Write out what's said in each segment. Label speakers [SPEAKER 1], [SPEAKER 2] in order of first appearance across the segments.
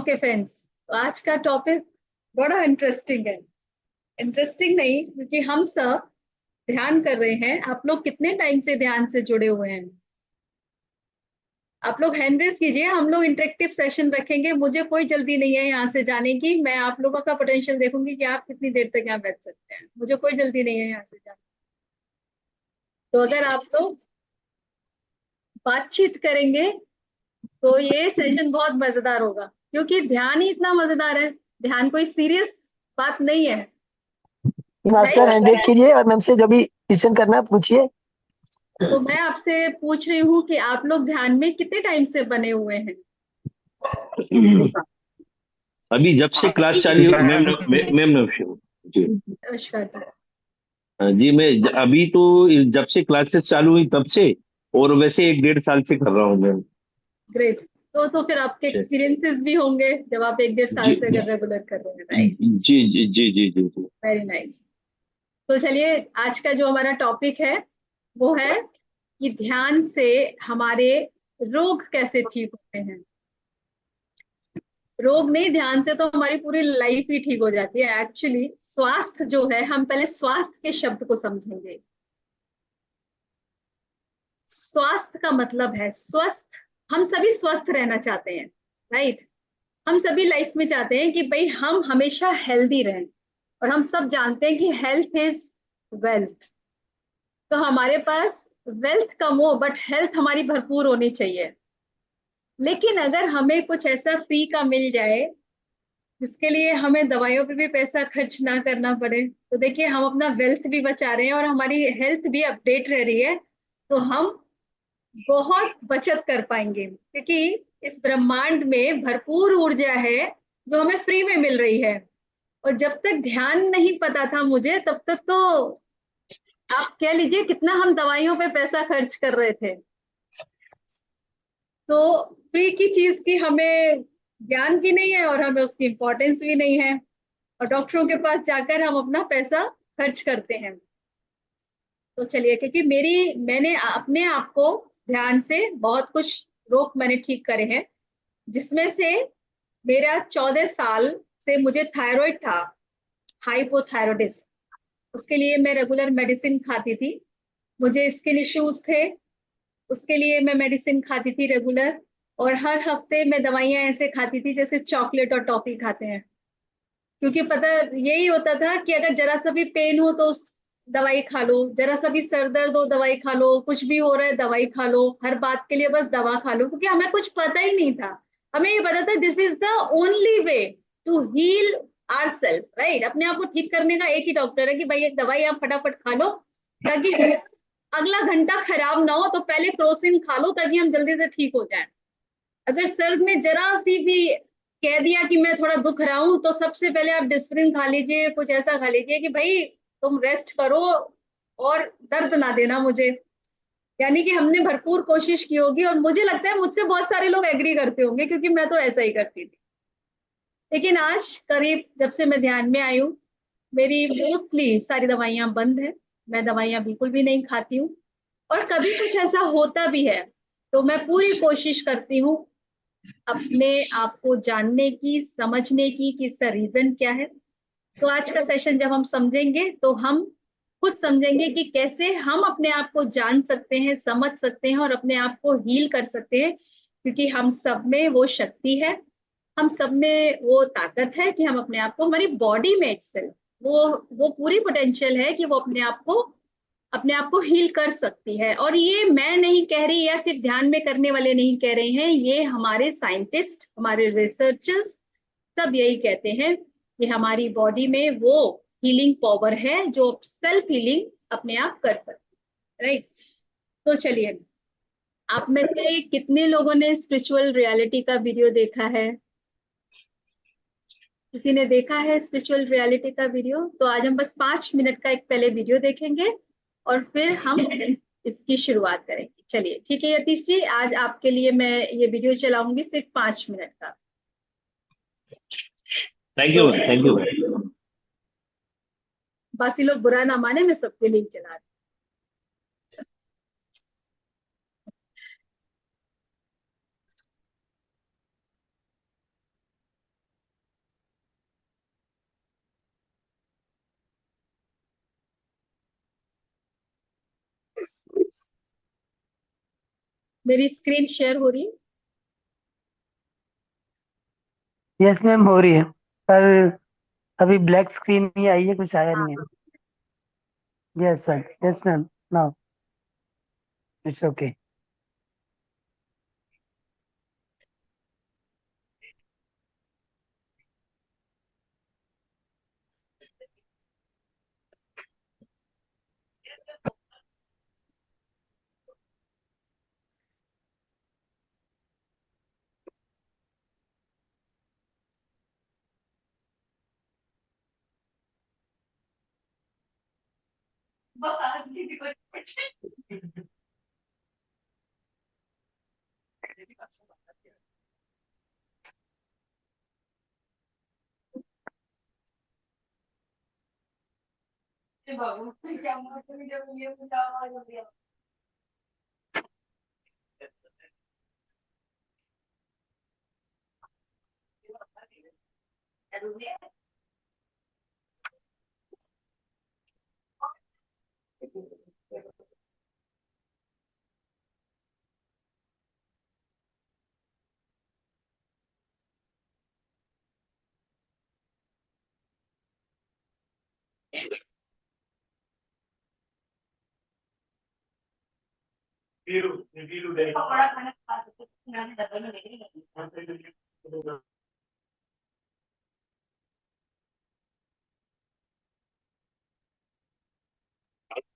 [SPEAKER 1] Okay friends, तो आज का टॉपिक बड़ा इंटरेस्टिंग है। इंटरेस्टिंग नहीं, क्योंकि हम सब ध्यान कर रहे हैं। आप लोग कितने टाइम से ध्यान से जुड़े हुए हैं? आप लोग हैंड रेस कीजिए। हम लोग इंटरेक्टिव सेशन रखेंगे। मुझे कोई जल्दी नहीं है यहाँ से जाने की। मैं आप लोगों का पोटेंशियल देखूंगी कि आप कितनी देर तक यहाँ बैठ सकते हैं। मुझे कोई जल्दी नहीं है यहाँ से जाने। तो अगर आप लोग बातचीत करेंगे तो ये सेशन बहुत मजेदार होगा, क्योंकि ध्यान ही इतना मजेदार है। ध्यान कोई सीरियस बात नहीं है।
[SPEAKER 2] मास्टर हैंड रेस कीजिए और मैम से जो भी क्वेश्चन करना है पूछिए।
[SPEAKER 1] तो मैं आपसे पूछ रही हूँ कि आप लोग ध्यान में कितने टाइम से बने हुए हैं?
[SPEAKER 3] अभी जब से क्लास चालू हुई मैम ने जी
[SPEAKER 1] नमस्कार जी।
[SPEAKER 3] जी मैं अभी तो जब से क्लासेस चालू हुई तब से, और वैसे 1-1.5 साल से कर रहा हूँ मैम।
[SPEAKER 1] ग्रेट। तो फिर आपके एक्सपीरियंसेस भी होंगे जब आप 1-1.5 साल से अगर रेगुलर कर रहे हैं, राइट?
[SPEAKER 3] जी जी जी जी जी जी।
[SPEAKER 1] Very nice. तो चलिए, आज का जो हमारा टॉपिक है वो है कि ध्यान से हमारे रोग कैसे ठीक होते हैं। रोग नहीं, ध्यान से तो हमारी पूरी लाइफ ही ठीक हो जाती है। एक्चुअली स्वास्थ्य जो है, हम पहले स्वास्थ्य के शब्द को समझेंगे। स्वास्थ्य का मतलब है स्वस्थ। हम सभी स्वस्थ रहना चाहते हैं, राइट? हम सभी लाइफ में चाहते हैं कि भाई हम हमेशा हेल्दी रहें, और हम सब जानते हैं कि हेल्थ इज वेल्थ। तो हमारे पास वेल्थ कम हो बट हेल्थ हमारी भरपूर होनी चाहिए। लेकिन अगर हमें कुछ ऐसा फ्री का मिल जाए जिसके लिए हमें दवाइयों पे भी पैसा खर्च ना करना पड़े, तो देखिए हम अपना वेल्थ भी बचा रहे हैं और हमारी हेल्थ भी अपडेट रह रही है। तो हम बहुत बचत कर पाएंगे, क्योंकि इस ब्रह्मांड में भरपूर ऊर्जा है जो हमें फ्री में मिल रही है। और जब तक ध्यान नहीं पता था मुझे, तब तक तो आप कह लीजिए कितना हम दवाइयों पे पैसा खर्च कर रहे थे। तो फ्री की चीज की हमें ज्ञान भी नहीं है और हमें उसकी इम्पोर्टेंस भी नहीं है, और डॉक्टरों के पास जाकर हम अपना पैसा खर्च करते हैं। तो चलिए, क्योंकि मैंने अपने आप को ध्यान से बहुत कुछ रोग मैंने ठीक करे हैं, जिसमें से मेरा 14 साल से मुझे थायराइड था, हाइपोथायरॉयडिज्म। उसके लिए मैं रेगुलर मेडिसिन खाती थी। मुझे स्किन इश्यूज थे, उसके लिए मैं मेडिसिन खाती थी रेगुलर। और हर हफ्ते मैं दवाइयां ऐसे खाती थी जैसे चॉकलेट और टॉफी खाते हैं, क्योंकि पता यही होता था कि अगर जरा सा भी पेन हो तो दवाई खा लो, जरा सा भी सर दर्द हो दवाई खा लो, कुछ भी हो रहा है दवाई खा लो, हर बात के लिए बस दवा खा लो। क्योंकि हमें कुछ पता ही नहीं था। हमें ये पता था this is the only way to heal our self, right? अपने आप को ठीक करने का एक ही डॉक्टर है कि भाई एक दवाई आप फटाफट खा लो, ताकि अगला घंटा खराब ना हो। तो पहले क्रोसिन खा लो ताकि हम जल्दी से ठीक हो जाए। अगर सर में जरा सी भी कह दिया कि मैं थोड़ा दुख रहा हूं, तो सबसे पहले आप डिस्प्रिन खा लीजिए, कुछ ऐसा खा लीजिए कि भाई तुम रेस्ट करो और दर्द ना देना मुझे। यानी कि हमने भरपूर कोशिश की होगी, और मुझे लगता है मुझसे बहुत सारे लोग एग्री करते होंगे, क्योंकि मैं तो ऐसा ही करती थी। लेकिन आज करीब जब से मैं ध्यान में आई हूँ, मेरी मोस्टली सारी दवाइयां बंद है। मैं दवाइयां बिल्कुल भी नहीं खाती हूँ। और कभी कुछ ऐसा होता भी है तो मैं पूरी कोशिश करती हूँ अपने आप को जानने की, समझने की कि इसका रीजन क्या है। तो आज का सेशन जब हम समझेंगे तो हम खुद समझेंगे कि कैसे हम अपने आप को जान सकते हैं, समझ सकते हैं और अपने आप को हील कर सकते हैं। क्योंकि हम सब में वो शक्ति है, हम सब में वो ताकत है कि हम अपने आप को, हमारी बॉडी में itself वो पूरी पोटेंशियल है कि वो अपने आप को हील कर सकती है। और ये मैं नहीं कह रही, या सिर्फ ध्यान में करने वाले नहीं कह रहे हैं, ये हमारे साइंटिस्ट, हमारे रिसर्चर्स सब यही कहते हैं कि हमारी बॉडी में वो हीलिंग पावर है जो सेल्फ हीलिंग अपने आप कर सकती है, राइट? तो चलिए, आप में से कितने लोगों ने स्पिरिचुअल रियलिटी का वीडियो देखा है? किसी ने देखा है स्पिरिचुअल रियलिटी का वीडियो? तो आज हम बस 5 मिनट का एक पहले वीडियो देखेंगे और फिर हम इसकी शुरुआत करेंगे। चलिए ठीक है यतीश जी, आज आपके लिए मैं ये वीडियो चलाऊंगी सिर्फ 5 मिनट का।
[SPEAKER 3] Thank you.
[SPEAKER 1] बाकी लोग बुरा ना माने, मैं सबके लिए चला रही मेरी स्क्रीन शेयर हो रही है?
[SPEAKER 2] यस मैम हो रही है, पर अभी ब्लैक स्क्रीन ही आई है, कुछ आया
[SPEAKER 1] हाँ
[SPEAKER 2] नहीं
[SPEAKER 1] हाँ।
[SPEAKER 2] है। Yes sir, yes ma'am, now it's okay.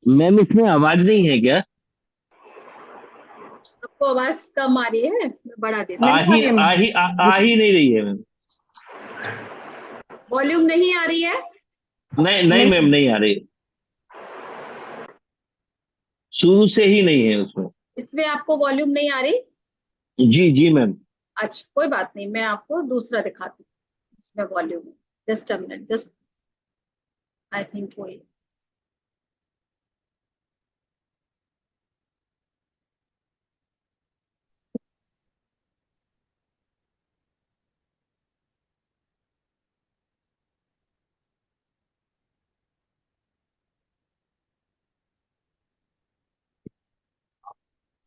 [SPEAKER 3] Ma'am इसमें आवाज नहीं है क्या?
[SPEAKER 1] आपको आवाज कम आ रही है? मैं बढ़ा देती
[SPEAKER 3] आ
[SPEAKER 2] नहीं आ
[SPEAKER 3] ही
[SPEAKER 2] रही है
[SPEAKER 3] आ
[SPEAKER 2] मैम।
[SPEAKER 3] ही आ ही नहीं रही है मैम।
[SPEAKER 1] हूँ। वॉल्यूम नहीं आ रही है?
[SPEAKER 3] नहीं नहीं मैम,
[SPEAKER 2] नहीं।
[SPEAKER 3] नहीं आ रही। शुरू से ही नहीं है उसमें।
[SPEAKER 1] इसमें आपको वॉल्यूम नहीं आ रही?
[SPEAKER 3] जी जी मैम।
[SPEAKER 1] अच्छा कोई बात नहीं, मैं आपको दूसरा दिखाती हूँ, इसमें वॉल्यूम है। Just a minute, just I think कोई।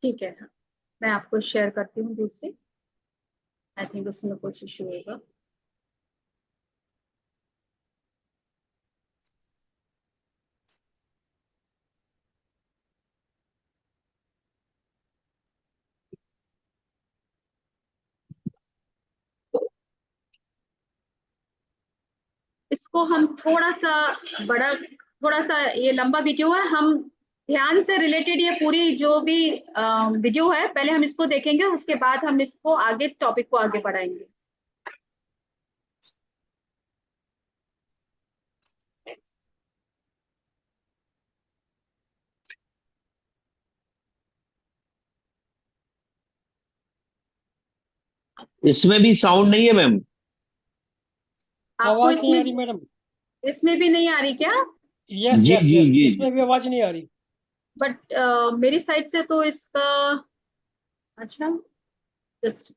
[SPEAKER 1] ठीक है, हाँ, मैं आपको शेयर करती हूँ दूसरी। आई थिंक उसमें कुछ इशू होगा। इसको हम थोड़ा सा बड़ा, थोड़ा सा ये लंबा वीडियो है, हम ध्यान से रिलेटेड ये पूरी जो भी वीडियो है पहले हम इसको देखेंगे, उसके बाद हम इसको आगे टॉपिक को आगे बढ़ाएंगे।
[SPEAKER 3] इसमें भी साउंड नहीं है मैम।
[SPEAKER 1] आपको
[SPEAKER 4] आवाज नहीं आ
[SPEAKER 1] इसमें
[SPEAKER 4] रही मैडम।
[SPEAKER 1] इसमें भी नहीं आ रही क्या?
[SPEAKER 4] यस
[SPEAKER 3] जी
[SPEAKER 4] यस
[SPEAKER 3] जी
[SPEAKER 4] यस,
[SPEAKER 3] जी जी।
[SPEAKER 4] इसमें भी आवाज नहीं आ रही।
[SPEAKER 1] बट मेरी साइड से तो इसका, अच्छा, जस्ट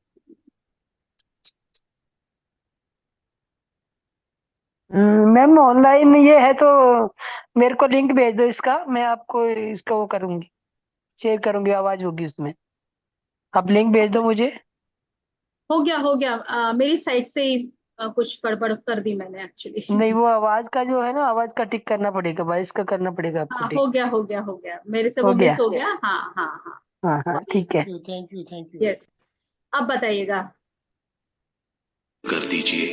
[SPEAKER 2] मैम ऑनलाइन ये है तो मेरे को लिंक भेज दो इसका, मैं आपको इसका वो करूंगी, शेयर करूंगी, आवाज होगी उसमें। आप लिंक भेज दो मुझे।
[SPEAKER 1] हो गया मेरी साइड से ही कुछ गड़बड़ कर दी मैंने
[SPEAKER 2] नहीं,
[SPEAKER 1] एक्चुअली।
[SPEAKER 2] वो आवाज का जो है ना, आवाज का टिक करना पड़ेगा, वॉइस का करना पड़ेगा आपको
[SPEAKER 1] हाँ
[SPEAKER 2] टिक।
[SPEAKER 1] हो गया, मेरे से
[SPEAKER 2] हो
[SPEAKER 1] वो
[SPEAKER 2] गया।
[SPEAKER 1] मिस हो गया। हाँ हाँ हाँ।
[SPEAKER 2] हाँ हाँ ठीक है।
[SPEAKER 4] Thank you thank you.
[SPEAKER 1] Yes, अब बताइएगा।
[SPEAKER 5] कर दीजिए।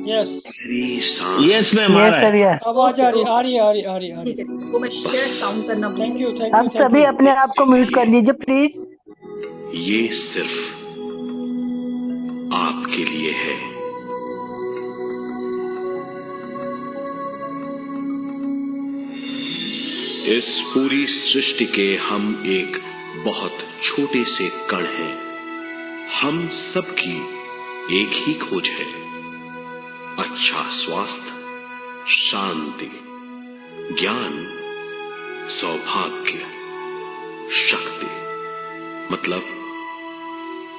[SPEAKER 4] यस,
[SPEAKER 5] गहरी सांस
[SPEAKER 3] यस मैम, आ
[SPEAKER 2] ये
[SPEAKER 3] रहा है।
[SPEAKER 2] सब यार।
[SPEAKER 4] आवाज
[SPEAKER 1] ओके
[SPEAKER 4] आ रही
[SPEAKER 1] ओके,
[SPEAKER 4] आ रही आ रही आ रही आ
[SPEAKER 1] ठीक
[SPEAKER 4] रही।
[SPEAKER 1] है, वो मैं शेयर साउंड करना भूल
[SPEAKER 4] थैंक
[SPEAKER 1] गई।
[SPEAKER 4] यू थैंक यू
[SPEAKER 2] अब
[SPEAKER 4] थैंक
[SPEAKER 2] सभी
[SPEAKER 4] यू।
[SPEAKER 2] अपने आप को म्यूट कर लीजिए प्लीज।
[SPEAKER 5] ये सिर्फ आपके लिए है। इस पूरी सृष्टि के हम एक बहुत छोटे से कण हैं। हम सबकी एक ही खोज है, अच्छा स्वास्थ्य, शांति, ज्ञान, सौभाग्य, शक्ति। मतलब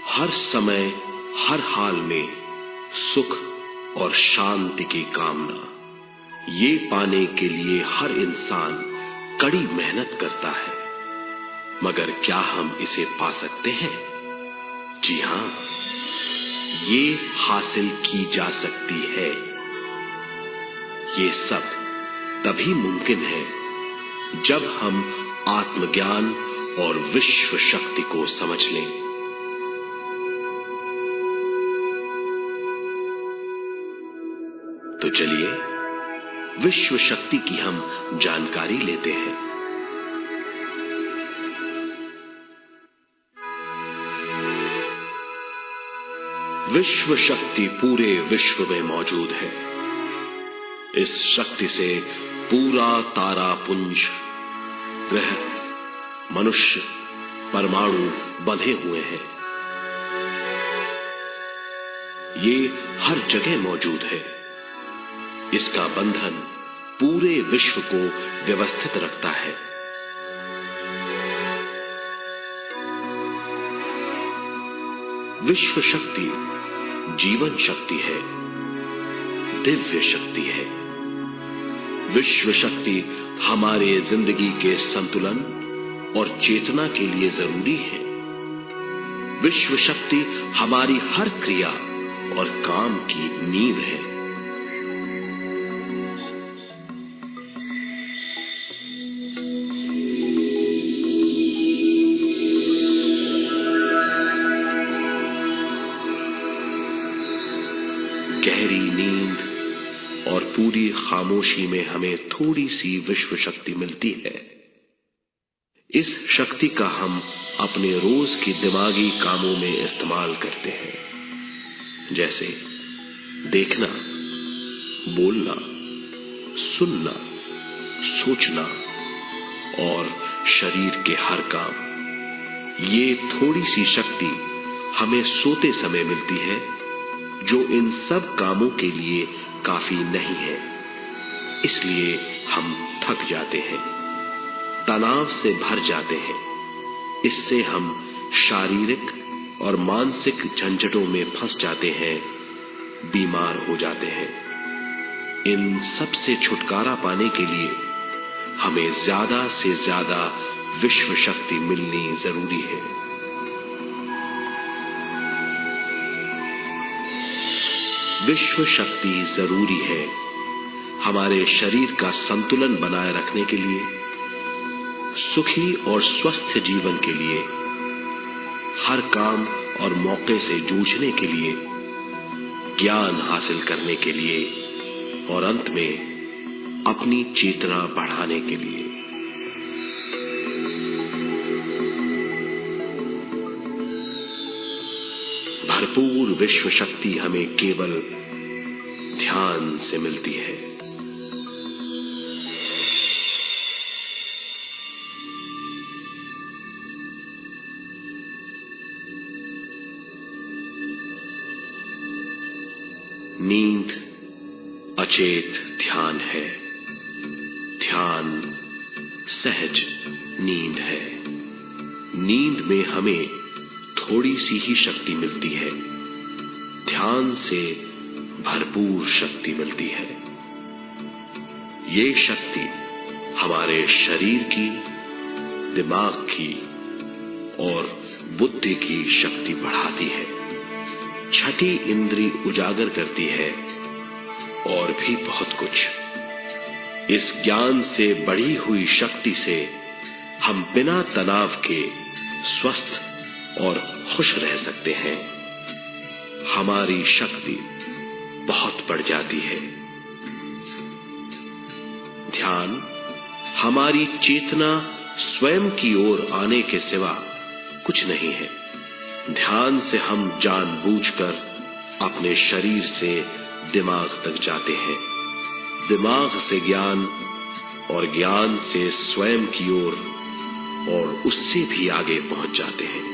[SPEAKER 5] हर समय, हर हाल में सुख और शांति की कामना। ये पाने के लिए हर इंसान कड़ी मेहनत करता है। मगर क्या हम इसे पा सकते हैं? जी हां, ये हासिल की जा सकती है। ये सब तभी मुमकिन है जब हम आत्मज्ञान और विश्व शक्ति को समझ लें। तो चलिए विश्व शक्ति की हम जानकारी लेते हैं। विश्व शक्ति पूरे विश्व में मौजूद है। इस शक्ति से पूरा तारापुंज, ग्रह, मनुष्य, परमाणु बंधे हुए हैं। ये हर जगह मौजूद है। इसका बंधन पूरे विश्व को व्यवस्थित रखता है। विश्व शक्ति जीवन शक्ति है, दिव्य शक्ति है। विश्व शक्ति हमारे जिंदगी के संतुलन और चेतना के लिए जरूरी है। विश्व शक्ति हमारी हर क्रिया और काम की नींव है। गहरी नींद और पूरी खामोशी में हमें थोड़ी सी विश्व शक्ति मिलती है। इस शक्ति का हम अपने रोज की दिमागी कामों में इस्तेमाल करते हैं, जैसे देखना, बोलना, सुनना, सोचना और शरीर के हर काम। ये थोड़ी सी शक्ति हमें सोते समय मिलती है, जो इन सब कामों के लिए काफी नहीं है। इसलिए हम थक जाते हैं, तनाव से भर जाते हैं। इससे हम शारीरिक और मानसिक झंझटों में फंस जाते हैं, बीमार हो जाते हैं। इन सब से छुटकारा पाने के लिए हमें ज्यादा से ज्यादा विश्व शक्ति मिलनी जरूरी है। विश्व शक्ति जरूरी है हमारे शरीर का संतुलन बनाए रखने के लिए, सुखी और स्वस्थ जीवन के लिए, हर काम और मौके से जूझने के लिए, ज्ञान हासिल करने के लिए और अंत में अपनी चेतना बढ़ाने के लिए। भरपूर विश्व शक्ति हमें केवल ध्यान से मिलती है। नींद अचेत ध्यान है, ध्यान सहज नींद है। नींद में हमें थोड़ी सी ही शक्ति मिलती है, ध्यान से भरपूर शक्ति मिलती है। ये शक्ति हमारे शरीर की, दिमाग की और बुद्धि की शक्ति बढ़ाती है, छठी इंद्री उजागर करती है और भी बहुत कुछ। इस ज्ञान से बढ़ी हुई शक्ति से हम बिना तनाव के स्वस्थ और खुश रह सकते हैं। हमारी शक्ति बहुत बढ़ जाती है। ध्यान हमारी चेतना स्वयं की ओर आने के सिवा कुछ नहीं है। ध्यान से हम जानबूझकर अपने शरीर से दिमाग तक जाते हैं, दिमाग से ज्ञान और ज्ञान से स्वयं की ओर और उससे भी आगे पहुंच जाते हैं।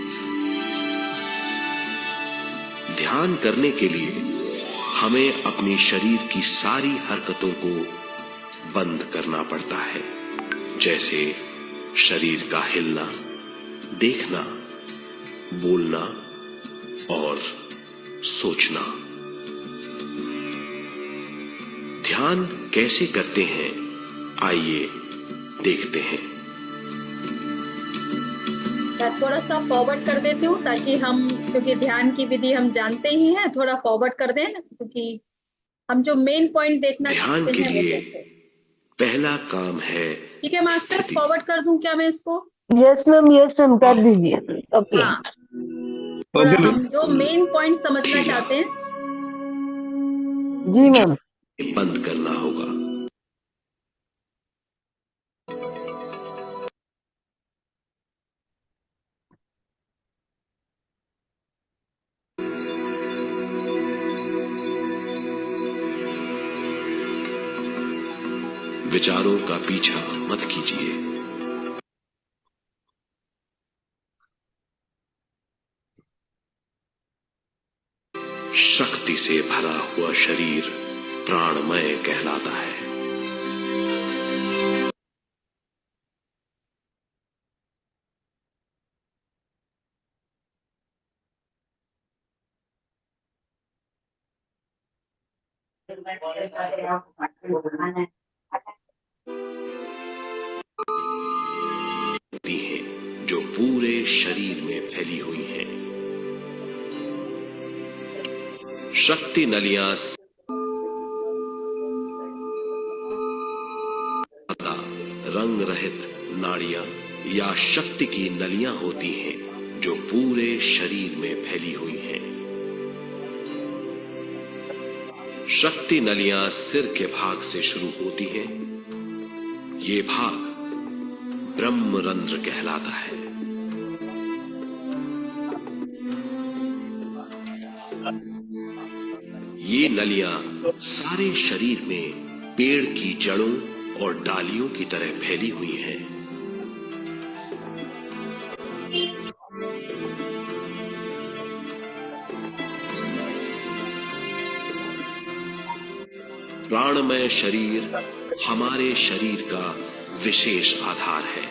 [SPEAKER 5] ध्यान करने के लिए हमें अपने शरीर की सारी हरकतों को बंद करना पड़ता है, जैसे शरीर का हिलना, देखना, बोलना और सोचना। ध्यान कैसे करते हैं, आइए देखते हैं।
[SPEAKER 1] थोड़ा सा फॉरवर्ड कर देती हूँ ताकि हम, क्योंकि ध्यान की विधि हम जानते ही हैं, थोड़ा फॉरवर्ड कर दें क्योंकि हम जो मेन पॉइंट देखना
[SPEAKER 5] ध्यान
[SPEAKER 1] चाहते
[SPEAKER 5] के
[SPEAKER 1] हैं वो
[SPEAKER 5] लिए
[SPEAKER 1] देखें।
[SPEAKER 5] पहला काम है
[SPEAKER 1] ठीक है मास्टर्स,
[SPEAKER 5] स्थिति।
[SPEAKER 1] फॉरवर्ड कर दूं क्या मैं इसको?
[SPEAKER 2] यस मैम कर दीजिए। ओके।
[SPEAKER 1] हाँ, थोड़ा
[SPEAKER 3] ओके मैम।
[SPEAKER 1] हम जो मेन पॉइंट समझना
[SPEAKER 5] ढीला
[SPEAKER 1] चाहते हैं।
[SPEAKER 2] जी मैम।
[SPEAKER 5] बंद करना होगा। विचारों का पीछा मत कीजिए। शक्ति से भरा हुआ शरीर प्राणमय कहलाता है। होती हैं जो पूरे शरीर में फैली हुई हैं। शक्ति नलियां रंग रहित नाड़ियां या शक्ति की नलियां होती हैं जो पूरे शरीर में फैली हुई हैं। शक्ति नलियां सिर के भाग से शुरू होती हैं। ये भाग ब्रह्मरंध्र कहलाता है। ये नलियां सारे शरीर में पेड़ की जड़ों और डालियों की तरह फैली हुई हैं। प्राणमय शरीर हमारे शरीर का विशेष आधार है।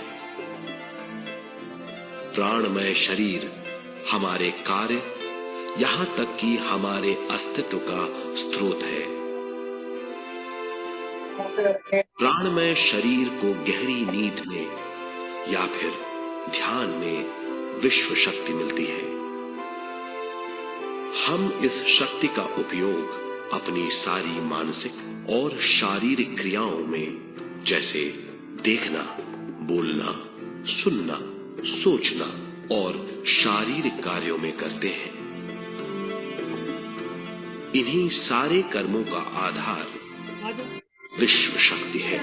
[SPEAKER 5] प्राणमय शरीर हमारे कार्य, यहां तक कि हमारे अस्तित्व का स्रोत है। प्राणमय शरीर को गहरी नींद में या फिर ध्यान में विश्व शक्ति मिलती है। हम इस शक्ति का उपयोग अपनी सारी मानसिक और शारीरिक क्रियाओं में, जैसे देखना, बोलना, सुनना, सोचना और शारीरिक कार्यों में करते हैं। इन्हीं सारे कर्मों का आधार विश्व शक्ति है।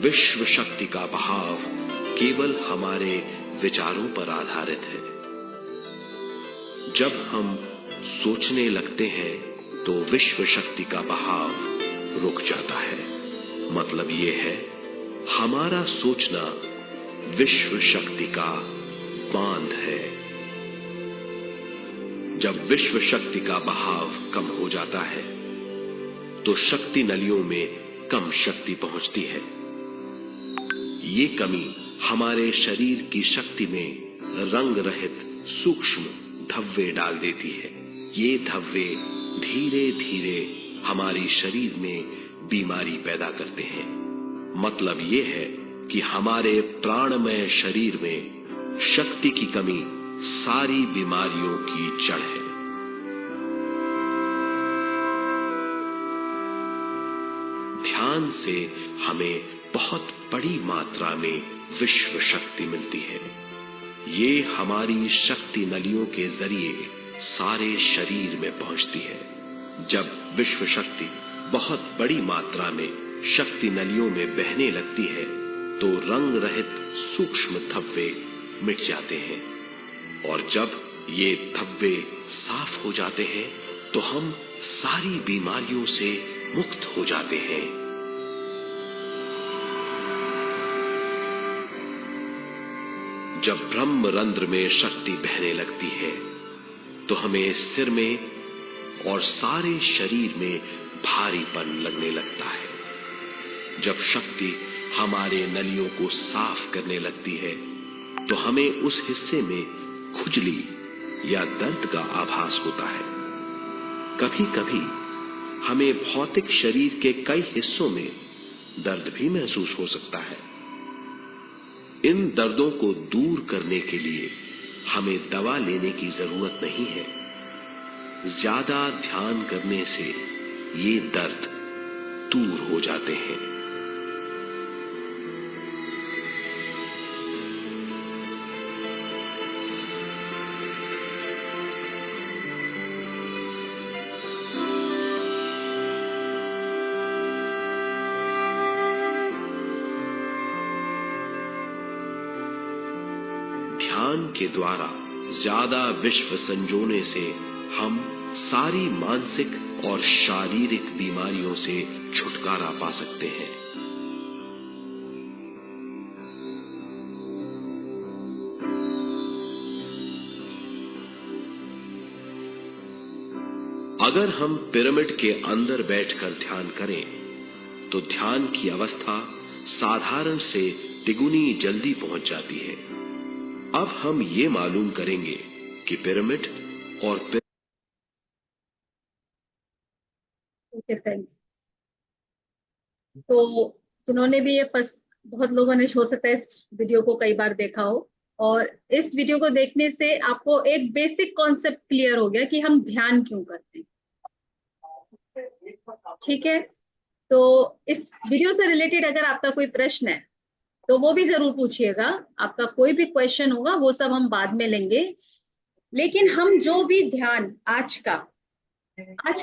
[SPEAKER 5] विश्व शक्ति का बहाव केवल हमारे विचारों पर आधारित है। जब हम सोचने लगते हैं तो विश्व शक्ति का बहाव रुक जाता है। मतलब ये है, हमारा सोचना विश्व शक्ति का बांध है। जब विश्व शक्ति का बहाव कम हो जाता है तो शक्ति नलियों में कम शक्ति पहुंचती है। ये कमी हमारे शरीर की शक्ति में रंग रहित सूक्ष्म धब्बे डाल देती है। ये धब्बे धीरे धीरे हमारी शरीर में बीमारी पैदा करते हैं। मतलब ये है कि हमारे प्राणमय शरीर में शक्ति की कमी सारी बीमारियों की जड़ है। ध्यान से हमें बहुत बड़ी मात्रा में विश्व शक्ति मिलती है। ये हमारी शक्ति नलियों के जरिए सारे शरीर में पहुंचती है। जब विश्व शक्ति बहुत बड़ी मात्रा में शक्ति नलियों में बहने लगती है तो रंग रहित सूक्ष्म धब्बे मिट जाते हैं, और जब ये धब्बे साफ हो जाते हैं तो हम सारी बीमारियों से मुक्त हो जाते हैं। जब ब्रह्मरंध्र में शक्ति बहने लगती है तो हमें सिर में और सारे शरीर में भारीपन लगने लगता है। जब शक्ति हमारे नलियों को साफ करने लगती है तो हमें उस हिस्से में खुजली या दर्द का आभास होता है। कभी कभी हमें भौतिक शरीर के कई हिस्सों में दर्द भी महसूस हो सकता है। इन दर्दों को दूर करने के लिए हमें दवा लेने की जरूरत नहीं है। ज्यादा ध्यान करने से ये दर्द दूर हो जाते हैं। ध्यान के द्वारा ज्यादा विश्व संजोने से हम सारी मानसिक और शारीरिक बीमारियों से छुटकारा पा सकते हैं। अगर हम पिरामिड के अंदर बैठकर ध्यान करें तो ध्यान की अवस्था साधारण से तिगुनी जल्दी पहुंच जाती है। अब हम ये मालूम करेंगे कि पिरामिड और
[SPEAKER 1] ओके फ्रेंड्स, तो जिन्होंने भी ये फर्स्ट, बहुत लोगों ने हो सकता है इस वीडियो को कई बार देखा हो, और इस वीडियो को देखने से आपको एक बेसिक कॉन्सेप्ट क्लियर हो गया कि हम ध्यान क्यों करते हैं। ठीक है, तो इस वीडियो से रिलेटेड अगर आपका कोई प्रश्न है तो वो भी जरूर पूछिएगा। आपका कोई भी क्वेश्चन होगा वो सब हम बाद में लेंगे। लेकिन हम जो भी ध्यान आज का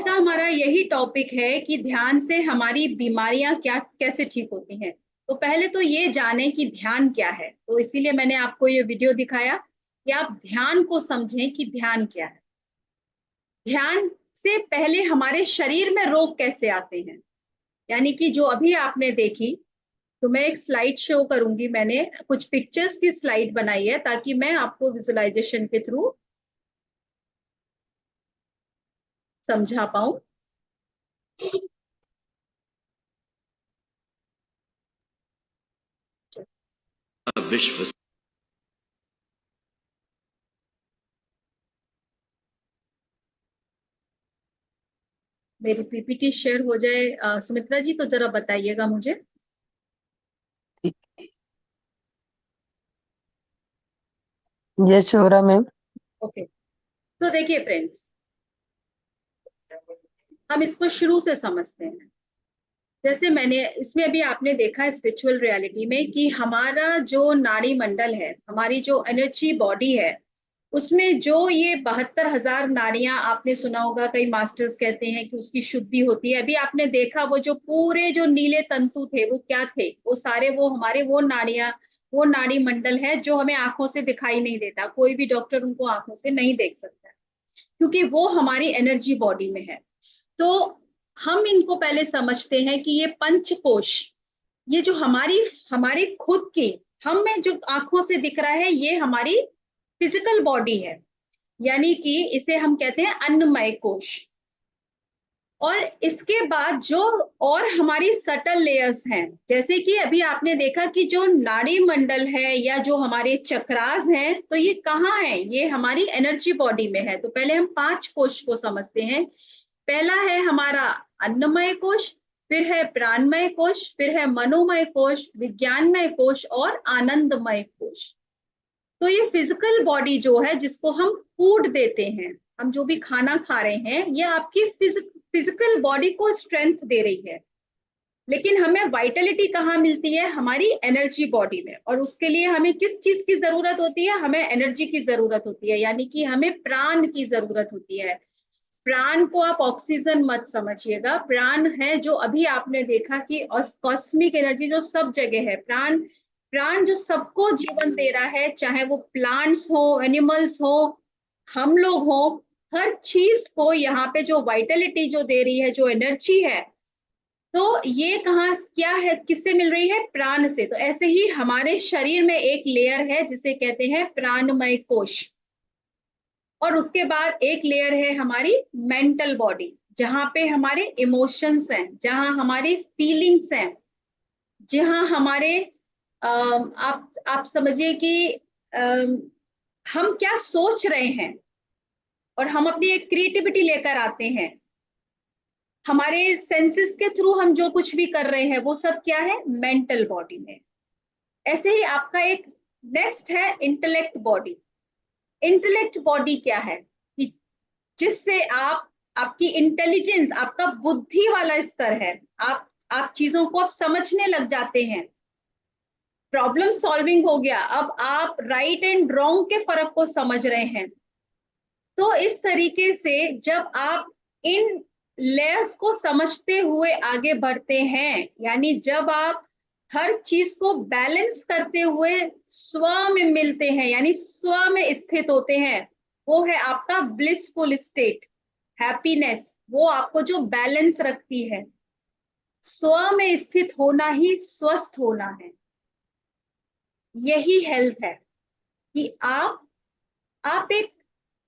[SPEAKER 1] हमारा यही टॉपिक है कि ध्यान से हमारी बीमारियां क्या कैसे ठीक होती हैं। तो पहले तो ये जाने कि ध्यान क्या है, तो इसीलिए मैंने आपको ये वीडियो दिखाया कि आप ध्यान को समझें कि ध्यान क्या है। ध्यान से पहले हमारे शरीर में रोग कैसे आते हैं, यानी कि जो अभी आपने देखी, तो मैं एक स्लाइड शो करूंगी। मैंने कुछ पिक्चर्स की स्लाइड बनाई है ताकि मैं आपको विजुअलाइजेशन के थ्रू समझा पाऊं।
[SPEAKER 5] विश्व
[SPEAKER 1] मेरी पीपीटी शेयर हो जाए सुमित्रा जी, तो जरा बताइएगा मुझे।
[SPEAKER 2] जैसे हो रहा मैम।
[SPEAKER 1] ओके, तो देखिए फ्रेंड्स, हम इसको शुरू से समझते हैं। जैसे मैंने इसमें अभी आपने देखा स्पिरिचुअल रियलिटी में कि हमारा जो नाड़ी मंडल है, हमारी जो एनर्जी बॉडी है, उसमें जो ये 72,000 नाड़ियां, आपने सुना होगा, कई मास्टर्स कहते हैं कि उसकी शुद्धि होती है। अभी आपने देखा वो जो पूरे जो नीले तंतु थे वो क्या थे, वो सारे वो हमारे वो नाड़ियां, वो नाड़ी मंडल है जो हमें आंखों से दिखाई नहीं देता। कोई भी डॉक्टर उनको आंखों से नहीं देख सकता क्योंकि वो हमारी एनर्जी बॉडी में है। तो हम इनको पहले समझते हैं कि ये पंचकोश, ये जो हमारी खुद की हमें जो आंखों से दिख रहा है, ये हमारी फिजिकल बॉडी है, यानी कि इसे हम कहते हैं अन्नमय कोश। और इसके बाद जो और हमारी सटल लेयर्स हैं, जैसे कि अभी आपने देखा कि जो नाड़ी मंडल है या जो हमारे चक्रास हैं, तो ये कहाँ है, ये हमारी एनर्जी बॉडी में है। तो पहले हम 5 कोश को समझते हैं। पहला है हमारा अन्नमय कोश, फिर है प्राणमय कोश, फिर है मनोमय कोश, विज्ञानमय कोश और आनंदमय कोश। तो ये फिजिकल बॉडी जो है, जिसको हम फूड देते हैं, हम जो भी खाना खा रहे हैं, ये आपकी फिजिकल बॉडी को स्ट्रेंथ दे रही है। लेकिन हमें वाइटलिटी कहाँ मिलती है, हमारी एनर्जी बॉडी में। और उसके लिए हमें किस चीज की जरूरत होती है, हमें एनर्जी की जरूरत होती है, यानी कि हमें प्राण की जरूरत होती है। प्राण को आप ऑक्सीजन मत समझिएगा, प्राण है जो अभी आपने देखा कि कॉस्मिक एनर्जी जो सब जगह है। प्राण प्राण जो सबको जीवन दे रहा है, चाहे वो प्लांट्स हो, एनिमल्स हो, हम लोग हो, हर चीज को यहाँ पे जो वाइटलिटी जो दे रही है, जो एनर्जी है, तो ये कहाँ क्या है, किससे मिल रही है, प्राण से। तो ऐसे ही हमारे शरीर में एक लेयर है जिसे कहते हैं प्राणमय कोश। और उसके बाद एक लेयर है हमारी मेंटल बॉडी, जहाँ पे हमारे इमोशंस हैं, जहाँ हमारी फीलिंग्स हैं, जहाँ हमारे आप समझिए कि हम क्या सोच रहे हैं और हम अपनी एक क्रिएटिविटी लेकर आते हैं। हमारे सेंसेस के थ्रू हम जो कुछ भी कर रहे हैं वो सब क्या है, मेंटल बॉडी में। ऐसे ही आपका एक नेक्स्ट है इंटेलेक्ट बॉडी। इंटेलेक्ट बॉडी क्या है कि जिससे आपकी इंटेलिजेंस, आपका बुद्धि वाला स्तर है, आप चीजों को आप समझने लग जाते हैं, प्रॉब्लम सॉल्विंग हो गया, अब आप राइट एंड रॉन्ग के फर्क को समझ रहे हैं। तो इस तरीके से जब आप इन लेयर्स को समझते हुए आगे बढ़ते हैं, यानी जब आप हर चीज को बैलेंस करते हुए स्व में मिलते हैं, यानी स्व में स्थित होते हैं, वो है आपका ब्लिसफुल स्टेट, हैप्पीनेस, वो आपको जो बैलेंस रखती है। स्व में स्थित होना ही स्वस्थ होना है, यही हेल्थ है कि आप एक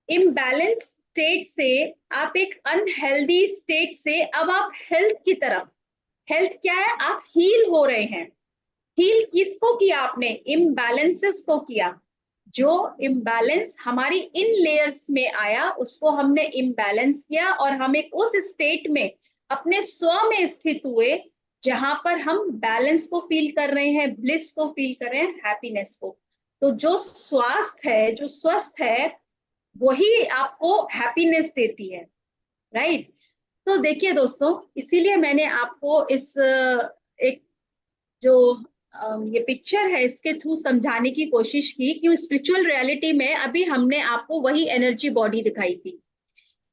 [SPEAKER 1] इम्बैलेंस स्टेट से, आप एक अनहेल्दी स्टेट से अब आप हेल्थ की तरफ, हेल्थ क्या है, आप हील हो रहे हैं। हील किसको किया आपने, इम्बैलेंसेस को किया। जो इम्बैलेंस हमारी इन लेयर्स में आया उसको हमने इम्बैलेंस किया और हम एक उस स्टेट में अपने स्व में स्थित हुए जहां पर हम बैलेंस को फील कर रहे हैं, ब्लिस को फील कर रहे हैं, हैप्पीनेस को। तो जो स्वास्थ्य है, जो स्वस्थ है, वही आपको हैप्पीनेस देती है, राइट। तो देखिए दोस्तों, इसीलिए मैंने आपको इस एक जो ये पिक्चर है इसके थ्रू समझाने की कोशिश की कि स्पिरिचुअल रियलिटी में अभी हमने आपको वही एनर्जी बॉडी दिखाई थी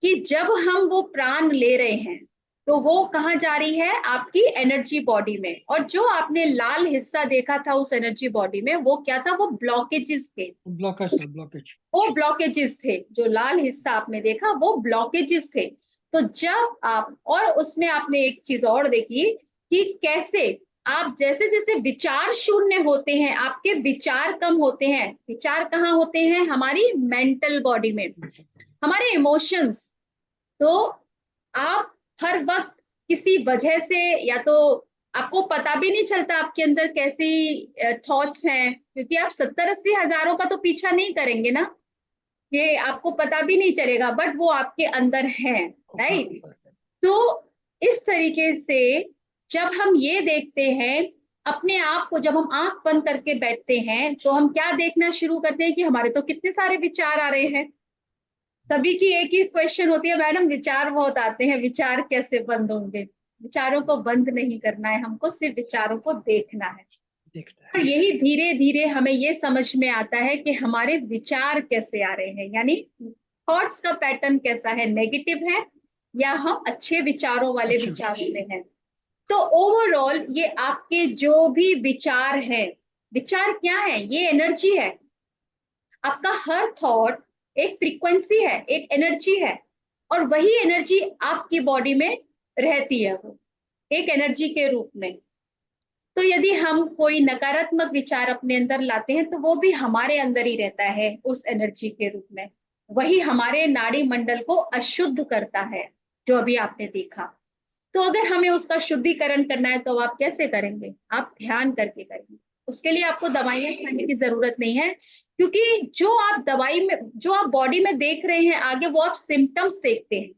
[SPEAKER 1] कि जब हम वो प्राण ले रहे हैं तो वो कहाँ जा रही है, आपकी एनर्जी बॉडी में। और जो आपने लाल हिस्सा देखा था उस एनर्जी बॉडी में, वो क्या था, वो ब्लॉकेजेस थे,
[SPEAKER 4] ब्लॉकेज।
[SPEAKER 1] वो ब्लॉकेजेस थे। जो लाल हिस्सा आपने देखा वो ब्लॉकेजेस थे। तो जब आप, और उसमें आपने एक चीज और देखी कि कैसे आप जैसे जैसे विचार शून्य होते हैं, आपके विचार कम होते हैं। विचार कहाँ होते हैं, हमारी मेंटल बॉडी में, हमारे इमोशंस। तो आप हर वक्त किसी वजह से, या तो आपको पता भी नहीं चलता आपके अंदर कैसी थॉट्स हैं, क्योंकि आप 70-80 हजारों का तो पीछा नहीं करेंगे ना, ये आपको पता भी नहीं चलेगा, बट वो आपके अंदर है, राइट। तो इस तरीके से जब हम ये देखते हैं अपने आप को, जब हम आंख बंद करके बैठते हैं तो हम क्या देखना शुरू करते हैं कि हमारे तो कितने सारे विचार आ रहे हैं। सभी की एक ही क्वेश्चन होती है, मैडम विचार बहुत आते हैं, विचार कैसे बंद होंगे। विचारों को बंद नहीं करना है हमको, सिर्फ विचारों को देखना है। और यही धीरे धीरे हमें ये समझ में आता है कि हमारे विचार कैसे आ रहे हैं, यानी थॉट्स का पैटर्न कैसा है, नेगेटिव है या हम अच्छे विचारों वाले विचार होते हैं। तो ओवरऑल ये आपके जो भी विचार हैं, विचार क्या है, ये एनर्जी है। आपका हर थॉट एक फ्रीक्वेंसी है, एक एनर्जी है, और वही एनर्जी आपकी बॉडी में रहती है, वो एक एनर्जी के रूप में। तो यदि हम कोई नकारात्मक विचार अपने अंदर लाते हैं तो वो भी हमारे अंदर ही रहता है उस एनर्जी के रूप में, वही हमारे नाड़ी मंडल को अशुद्ध करता है, जो अभी आपने देखा। तो अगर हमें उसका शुद्धिकरण करना है तो आप कैसे करेंगे, आप ध्यान करके करेंगे। उसके लिए आपको दवाइयां खाने की जरूरत नहीं है, क्योंकि जो आप दवाई में, जो आप बॉडी में देख रहे हैं आगे, वो आप सिम्टम्स देखते हैं,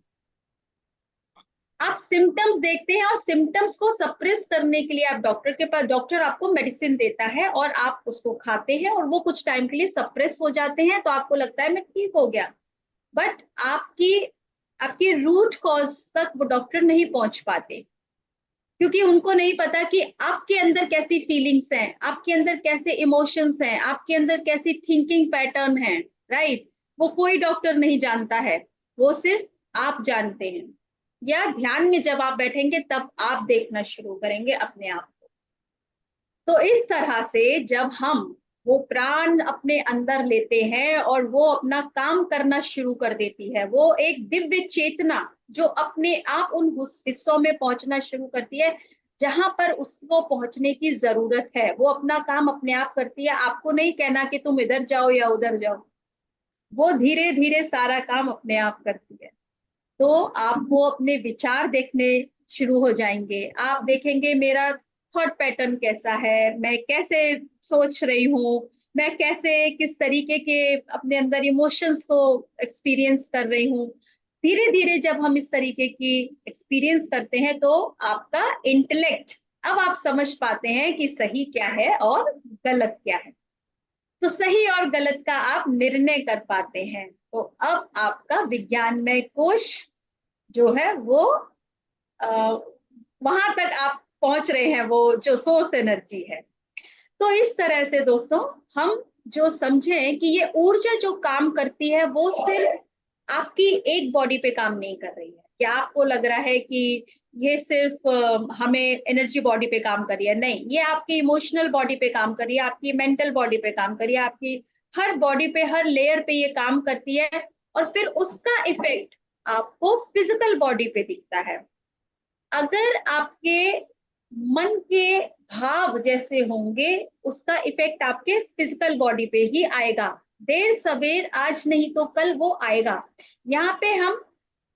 [SPEAKER 1] आप सिम्टम्स देखते हैं, और सिम्टम्स को सप्रेस करने के लिए आप डॉक्टर के पास, डॉक्टर आपको मेडिसिन देता है और आप उसको खाते हैं और वो कुछ टाइम के लिए सप्रेस हो जाते हैं, तो आपको लगता है मैं ठीक हो गया। बट आपकी रूट कॉज तक वो डॉक्टर नहीं पहुंच पाते, क्योंकि उनको नहीं पता कि आपके अंदर कैसी फीलिंग्स हैं, आपके अंदर कैसे इमोशंस हैं, आपके अंदर कैसी थिंकिंग पैटर्न है, राइट। वो कोई डॉक्टर नहीं जानता है, वो सिर्फ आप जानते हैं। या ध्यान में जब आप बैठेंगे तब आप देखना शुरू करेंगे अपने आप को। तो इस तरह से जब हम वो प्राण अपने अंदर लेते हैं और वो अपना काम करना शुरू कर देती है, वो एक दिव्य चेतना जो अपने आप उन हिस्सों में पहुंचना शुरू करती है जहां पर उसको पहुंचने की जरूरत है, वो अपना काम अपने आप करती है। आपको नहीं कहना कि तुम इधर जाओ या उधर जाओ, वो धीरे धीरे सारा काम अपने आप करती है। तो आप वो अपने विचार देखने शुरू हो जाएंगे, आप देखेंगे मेरा थॉट पैटर्न कैसा है, मैं कैसे सोच रही हूँ, मैं कैसे किस तरीके के अपने अंदर इमोशंस को एक्सपीरियंस कर रही हूँ। धीरे धीरे जब हम इस तरीके की एक्सपीरियंस करते हैं तो आपका इंटेलेक्ट, अब आप समझ पाते हैं कि सही क्या है और गलत क्या है। तो सही और गलत का आप निर्णय कर पाते हैं। तो अब आपका विज्ञानमय कोश जो है वो वहां तक आप पहुंच रहे हैं, वो जो सोर्स एनर्जी है। तो इस तरह से दोस्तों हम जो समझें कि ये ऊर्जा जो काम करती है वो सिर्फ आपकी एक बॉडी पे काम नहीं कर रही है। क्या आपको लग रहा है कि ये सिर्फ हमें एनर्जी बॉडी पे काम कर रही है? नहीं, ये आपकी इमोशनल बॉडी पे काम कर रही है, आपकी मेंटल बॉडी पे काम कर रही है, आपकी हर बॉडी पे, हर लेयर पे ये काम करती है, और फिर उसका इफेक्ट आपको फिजिकल बॉडी पे दिखता है। अगर आपके मन के भाव जैसे होंगे, उसका इफेक्ट आपके फिजिकल बॉडी पे ही आएगा। देर सवेर, आज नहीं तो कल वो आएगा। यहाँ पे हम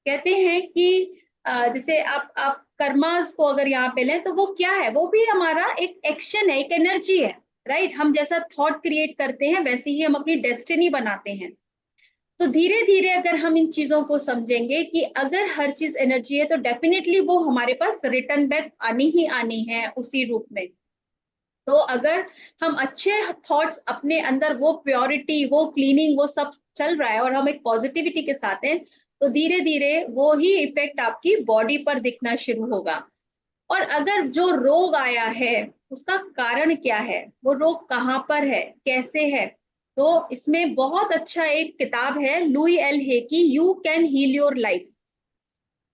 [SPEAKER 1] कहते हैं कि जैसे आप कर्मास को अगर यहाँ पे लें तो वो क्या है? वो भी हमारा एक एक्शन है, एक एनर्जी है, राइट? हम जैसा थॉट क्रिएट करते हैं वैसे ही हम अपनी डेस्टिनी बनाते हैं। तो धीरे धीरे अगर हम इन चीजों को समझेंगे कि अगर हर चीज एनर्जी है तो डेफिनेटली वो हमारे पास रिटर्न बैक आनी ही आनी है उसी रूप में। तो अगर हम अच्छे थॉट्स अपने अंदर, वो प्योरिटी, वो क्लीनिंग, वो सब चल रहा है और हम एक पॉजिटिविटी के साथ हैं, तो धीरे धीरे वो ही इफेक्ट आपकी बॉडी पर दिखना शुरू होगा। और अगर जो रोग आया है उसका कारण क्या है, वो रोग कहाँ पर है, कैसे है, तो इसमें बहुत अच्छा एक किताब है लुई एल हे की, you can heal your life.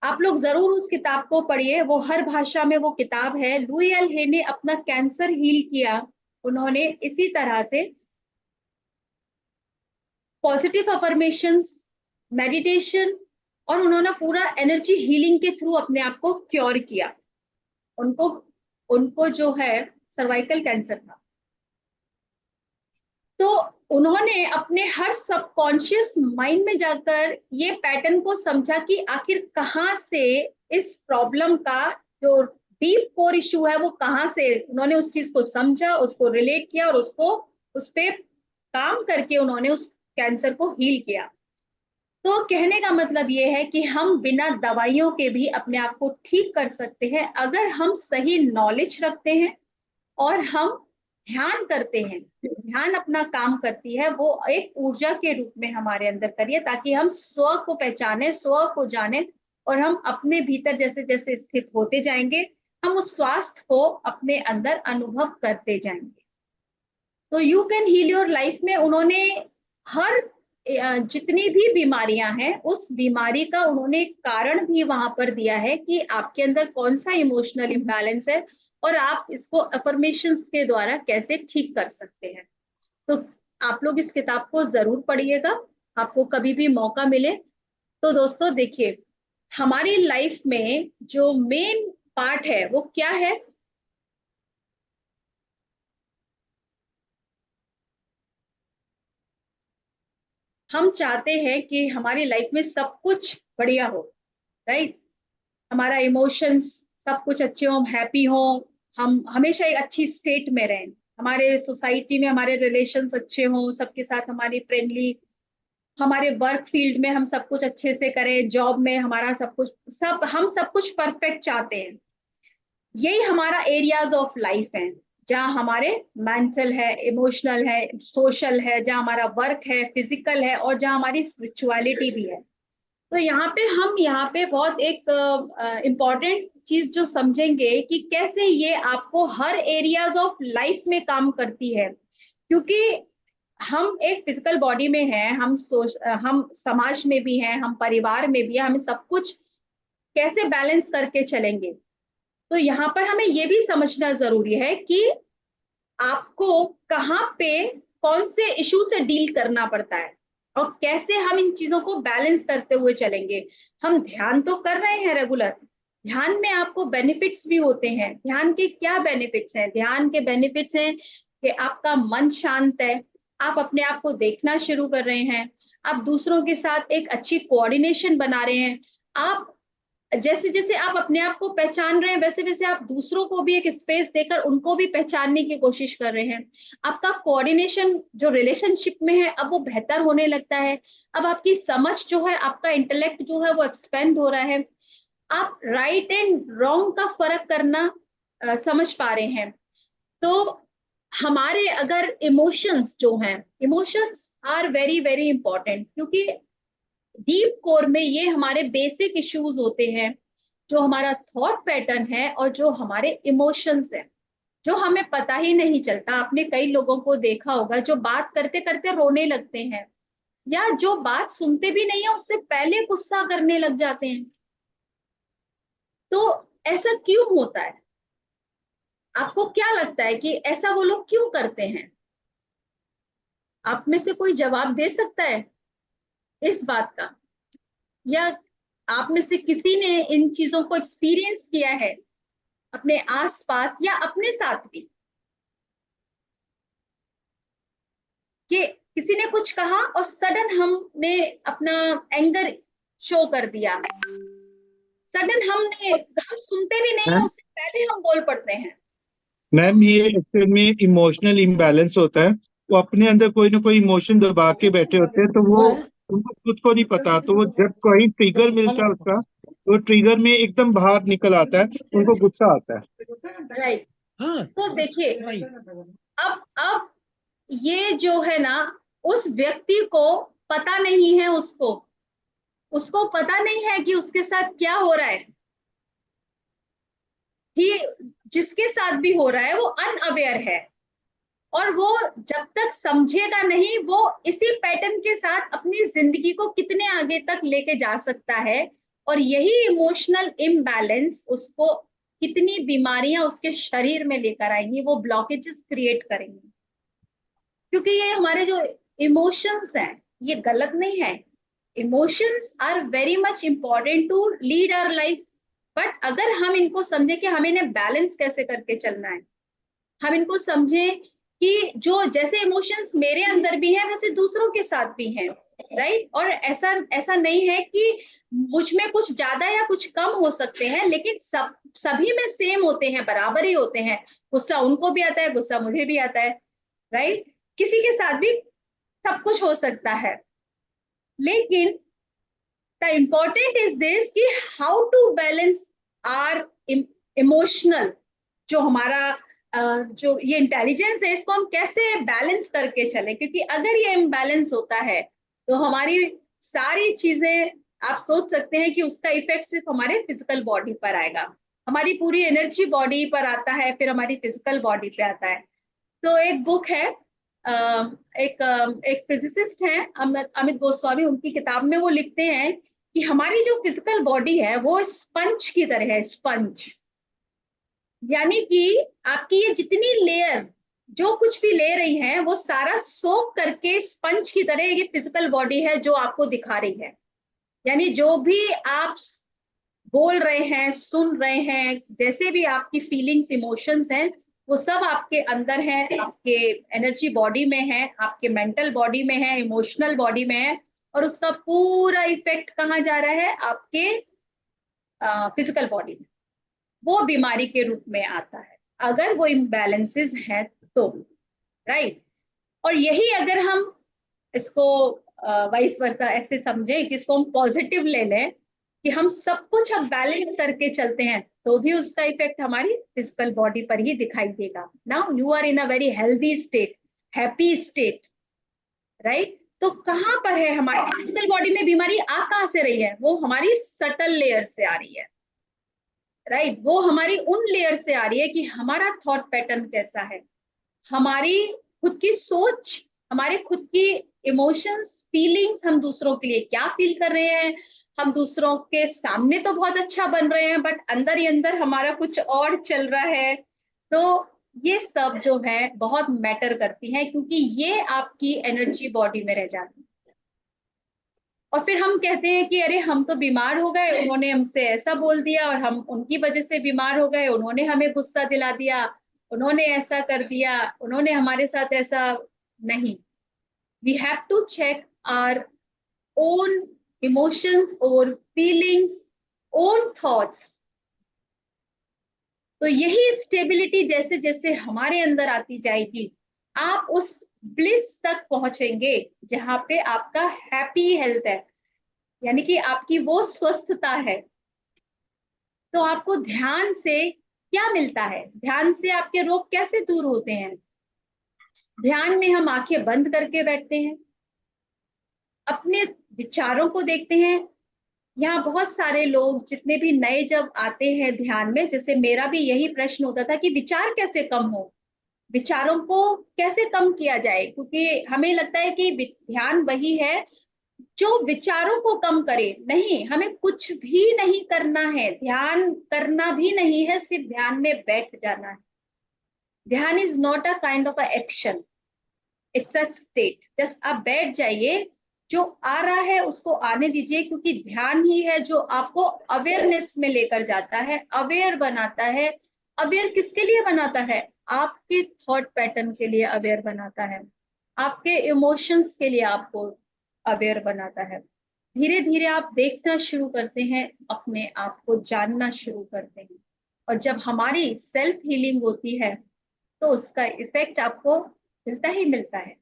[SPEAKER 1] आप लोग जरूर उस किताब को पढ़िए, वो हर भाषा में वो किताब है। लुई एल हे ने अपना कैंसर हील किया, उन्होंने इसी तरह से पॉजिटिव अफर्मेशंस, मेडिटेशन, और उन्होंने पूरा एनर्जी हीलिंग के थ्रू अपने आप को क्योर किया। उनको उनको जो है सर्वाइकल कैंसर था। तो उन्होंने अपने हर सबकॉन्शियस माइंड में जाकर ये पैटर्न को समझा कि आखिर कहाँ से इस प्रॉब्लम का जो डीप कोर इशू है वो कहाँ से, उन्होंने उस चीज को समझा, उसको रिलेट किया और उसको उस पे काम करके उन्होंने उस कैंसर को हील किया। तो कहने का मतलब ये है कि हम बिना दवाइयों के भी अपने आप को ठीक कर सकते हैं अगर हम सही नॉलेज रखते हैं और हम ध्यान करते हैं। ध्यान अपना काम करती है, वो एक ऊर्जा के रूप में हमारे अंदर करिए ताकि हम स्व को पहचाने, स्व को जाने, और हम अपने भीतर जैसे जैसे स्थित होते जाएंगे हम उस स्वास्थ्य को अपने अंदर अनुभव करते जाएंगे। तो you can heal your life में उन्होंने हर जितनी भी बीमारियां हैं उस बीमारी का उन्होंने कारण भी वहां पर दिया है कि आपके अंदर कौन सा इमोशनल इम्बैलेंस है और आप इसको अफर्मेशंस के द्वारा कैसे ठीक कर सकते हैं। तो आप लोग इस किताब को जरूर पढ़िएगा, आपको कभी भी मौका मिले। तो दोस्तों देखिए, हमारी लाइफ में जो मेन पार्ट है वो क्या है? हम चाहते हैं कि हमारी लाइफ में सब कुछ बढ़िया हो, राइट? हमारा इमोशंस सब कुछ अच्छे हो, हम हैप्पी हो, हम हमेशा एक अच्छी स्टेट में रहें, हमारे सोसाइटी में हमारे रिलेशंस अच्छे हों, सबके साथ हमारी फ्रेंडली, हमारे वर्क फील्ड में हम सब कुछ अच्छे से करें, जॉब में हमारा सब कुछ, हम सब कुछ परफेक्ट चाहते हैं। यही हमारा एरियाज ऑफ लाइफ है, जहाँ हमारे मेंटल है, इमोशनल है, सोशल है, जहाँ हमारा वर्क है, फिजिकल है, और जहाँ हमारी स्पिरिचुअलिटी भी है। तो यहाँ पे बहुत एक इम्पॉर्टेंट चीज जो समझेंगे कि कैसे ये आपको हर एरियाज ऑफ लाइफ में काम करती है। क्योंकि हम एक फिजिकल बॉडी में हैं, हम समाज में भी हैं, हम परिवार में भी हैं, हमें सब कुछ कैसे बैलेंस करके चलेंगे। तो यहाँ पर हमें ये भी समझना जरूरी है कि आपको कहाँ पे कौन से इशू से डील करना पड़ता है और कैसे हम इन चीजों को बैलेंस करते हुए चलेंगे। हम ध्यान तो कर रहे हैं रेगुलर, ध्यान में आपको बेनिफिट्स भी होते हैं। ध्यान के क्या बेनिफिट्स हैं? ध्यान के बेनिफिट्स हैं कि आपका मन शांत है, आप अपने आप को देखना शुरू कर रहे हैं, आप दूसरों के साथ एक अच्छी कोऑर्डिनेशन बना रहे हैं, आप जैसे जैसे आप अपने आप को पहचान रहे हैं, वैसे वैसे आप दूसरों को भी एक स्पेस देकर उनको भी पहचानने की कोशिश कर रहे हैं। आपका कोऑर्डिनेशन जो रिलेशनशिप में है अब वो बेहतर होने लगता है। अब आपकी समझ जो है, आपका इंटेलेक्ट जो है वो एक्सपेंड हो रहा है। आप राइट एंड रॉन्ग का फर्क करना समझ पा रहे हैं। तो हमारे अगर इमोशंस जो हैं, emotions are very very important, क्योंकि डीप कोर में ये हमारे बेसिक इश्यूज होते हैं, जो हमारा थॉट पैटर्न है और जो हमारे इमोशंस हैं, जो हमें पता ही नहीं चलता। आपने कई लोगों को देखा होगा जो बात करते करते रोने लगते हैं, या जो बात सुनते भी नहीं है उससे पहले गुस्सा करने लग जाते हैं। तो ऐसा क्यों होता है? आपको क्या लगता है कि ऐसा वो लोग क्यों करते हैं? आप में से कोई जवाब दे सकता है इस बात का? या आप में से किसी ने इन चीजों को एक्सपीरियंस किया है अपने आसपास या अपने साथ भी, कि किसी ने कुछ कहा और सडन हमने अपना एंगर शो कर दिया, सडन हम सुनते भी नहीं है,
[SPEAKER 6] मैम
[SPEAKER 1] उससे पहले हम बोल पड़ते हैं।
[SPEAKER 6] मैम ये एक्चुअल में इमोशनल इम्बैलेंस होता है। वो अपने अंदर कोई ना कोई इमोशन दबा के बैठे होते हैं, तो वो उनको खुद को नहीं पता। तो वो जब कोई ट्रिगर मिलता है उसका, तो ट्रिगर में एकदम बाहर निकल आता है, उनको गुस्सा आता है।
[SPEAKER 1] राइट।
[SPEAKER 4] हाँ,
[SPEAKER 1] तो देखिए,
[SPEAKER 4] right.
[SPEAKER 1] अब ये जो है ना, उस व्यक्ति को पता नहीं है, उसको पता नहीं है कि उसके साथ क्या हो रहा है। ही जिसके साथ भी हो रहा है वो अनअवेयर है, और वो जब तक समझेगा नहीं वो इसी पैटर्न के साथ अपनी जिंदगी को कितने आगे तक लेके जा सकता है। और यही इमोशनल इम्बैलेंस उसको कितनी बीमारियां उसके शरीर में लेकर आएंगी, वो ब्लॉकेजेस क्रिएट करेंगी। क्योंकि ये हमारे जो इमोशंस हैं ये गलत नहीं है। Emotions are very much important to lead our life, but अगर हम इनको समझे कि हमें इन्हें बैलेंस कैसे करके चलना है, हम इनको समझे कि जो जैसे इमोशंस मेरे अंदर भी हैं वैसे दूसरों के साथ भी हैं, राइट। और ऐसा ऐसा नहीं है कि मुझ में कुछ ज्यादा या कुछ कम हो सकते हैं, लेकिन सभी में सेम होते हैं, बराबर ही होते हैं। गुस्सा उनको भी आता है, गुस्सा मुझे भी आता है, राइट। किसी के साथ भी सब कुछ हो सकता है। लेकिन द इम्पोर्टेंट इज दिस कि how to balance our emotional, जो हमारा जो ये इंटेलिजेंस है, इसको हम कैसे बैलेंस करके चले। क्योंकि अगर ये इम्बैलेंस होता है तो हमारी सारी चीजें, आप सोच सकते हैं कि उसका इफेक्ट सिर्फ हमारे फिजिकल बॉडी पर आएगा, हमारी पूरी एनर्जी बॉडी पर आता है, फिर हमारी फिजिकल बॉडी पे आता है। तो एक बुक है, एक फिजिसिस्ट हैं अमित गोस्वामी, उनकी किताब में वो लिखते हैं कि हमारी जो फिजिकल बॉडी है वो स्पंज की तरह है, स्पंज। यानी कि आपकी ये जितनी लेयर, जो कुछ भी ले रही है वो सारा सोक करके स्पंज की तरह ये फिजिकल बॉडी है जो आपको दिखा रही है। यानी जो भी आप बोल रहे हैं, सुन रहे हैं, जैसे भी आपकी फीलिंग्स इमोशंस हैं, वो सब आपके अंदर है, आपके एनर्जी बॉडी में है, आपके मेंटल बॉडी में है, इमोशनल बॉडी में है। और उसका पूरा इफेक्ट कहाँ जा रहा है? आपके फिजिकल बॉडी में, वो बीमारी के रूप में आता है अगर वो इम्बैलेंसेस है तो, राइट। और यही अगर हम इसको वाइस वर्सा ऐसे समझें कि इसको हम पॉजिटिव ले लें कि हम सब कुछ अब बैलेंस करके चलते हैं, तो भी उसका इफेक्ट हमारी फिजिकल बॉडी पर ही दिखाई देगा। Now you are in a very healthy state, happy state, right. तो कहाँ पर है हमारी फिजिकल बॉडी में बीमारी? आ कहाँ से रही है? वो हमारी सटल लेयर से आ रही है, राइट। वो हमारी उन लेयर से आ रही है कि हमारा थॉट पैटर्न कैसा है, हमारी खुद की सोच, हमारे खुद की इमोशंस, फीलिंग्स, हम दूसरों के लिए क्या फील कर रहे हैं। हम दूसरों के सामने तो बहुत अच्छा बन रहे हैं, बट अंदर ही अंदर हमारा कुछ और चल रहा है। तो ये सब जो है बहुत मैटर करती है, क्योंकि ये आपकी एनर्जी बॉडी में रह जाती है। और फिर हम कहते हैं कि अरे हम तो बीमार हो गए, उन्होंने हमसे ऐसा बोल दिया और हम उनकी वजह से बीमार हो गए, उन्होंने हमें गुस्सा दिला दिया, उन्होंने ऐसा कर दिया, उन्होंने हमारे साथ ऐसा। नहीं, we have to check our own emotions और फीलिंग्स ओन थॉट्स। तो यही स्टेबिलिटी जैसे जैसे हमारे अंदर आती जाएगी, आप उस ब्लिस तक पहुंचेंगे जहां पे आपका हैप्पी हेल्थ है, यानी कि आपकी वो स्वस्थता है। तो आपको ध्यान से क्या मिलता है? ध्यान से आपके रोग कैसे दूर होते हैं? ध्यान में हम आंखें बंद करके बैठते हैं, अपने विचारों को देखते हैं। यहाँ बहुत सारे लोग जितने भी नए जब आते हैं ध्यान में, जैसे मेरा भी यही प्रश्न होता था कि विचार कैसे कम हो, विचारों को कैसे कम किया जाए, क्योंकि हमें लगता है कि ध्यान वही है जो विचारों को कम करे। नहीं, हमें कुछ भी नहीं करना है, ध्यान करना भी नहीं है, सिर्फ ध्यान में बैठ जाना है। ध्यान is not a kind of a action, it's a state. Just आप बैठ जाइए, जो आ रहा है उसको आने दीजिए, क्योंकि ध्यान ही है जो आपको अवेयरनेस में लेकर जाता है, अवेयर बनाता है। अवेयर किसके लिए बनाता है? आपके थॉट पैटर्न के लिए अवेयर बनाता है, आपके इमोशंस के लिए आपको अवेयर बनाता है। धीरे धीरे आप देखना शुरू करते हैं, अपने आप को जानना शुरू करते हैं, और जब हमारी सेल्फ हीलिंग होती है तो उसका इफेक्ट आपको मिलता ही मिलता है।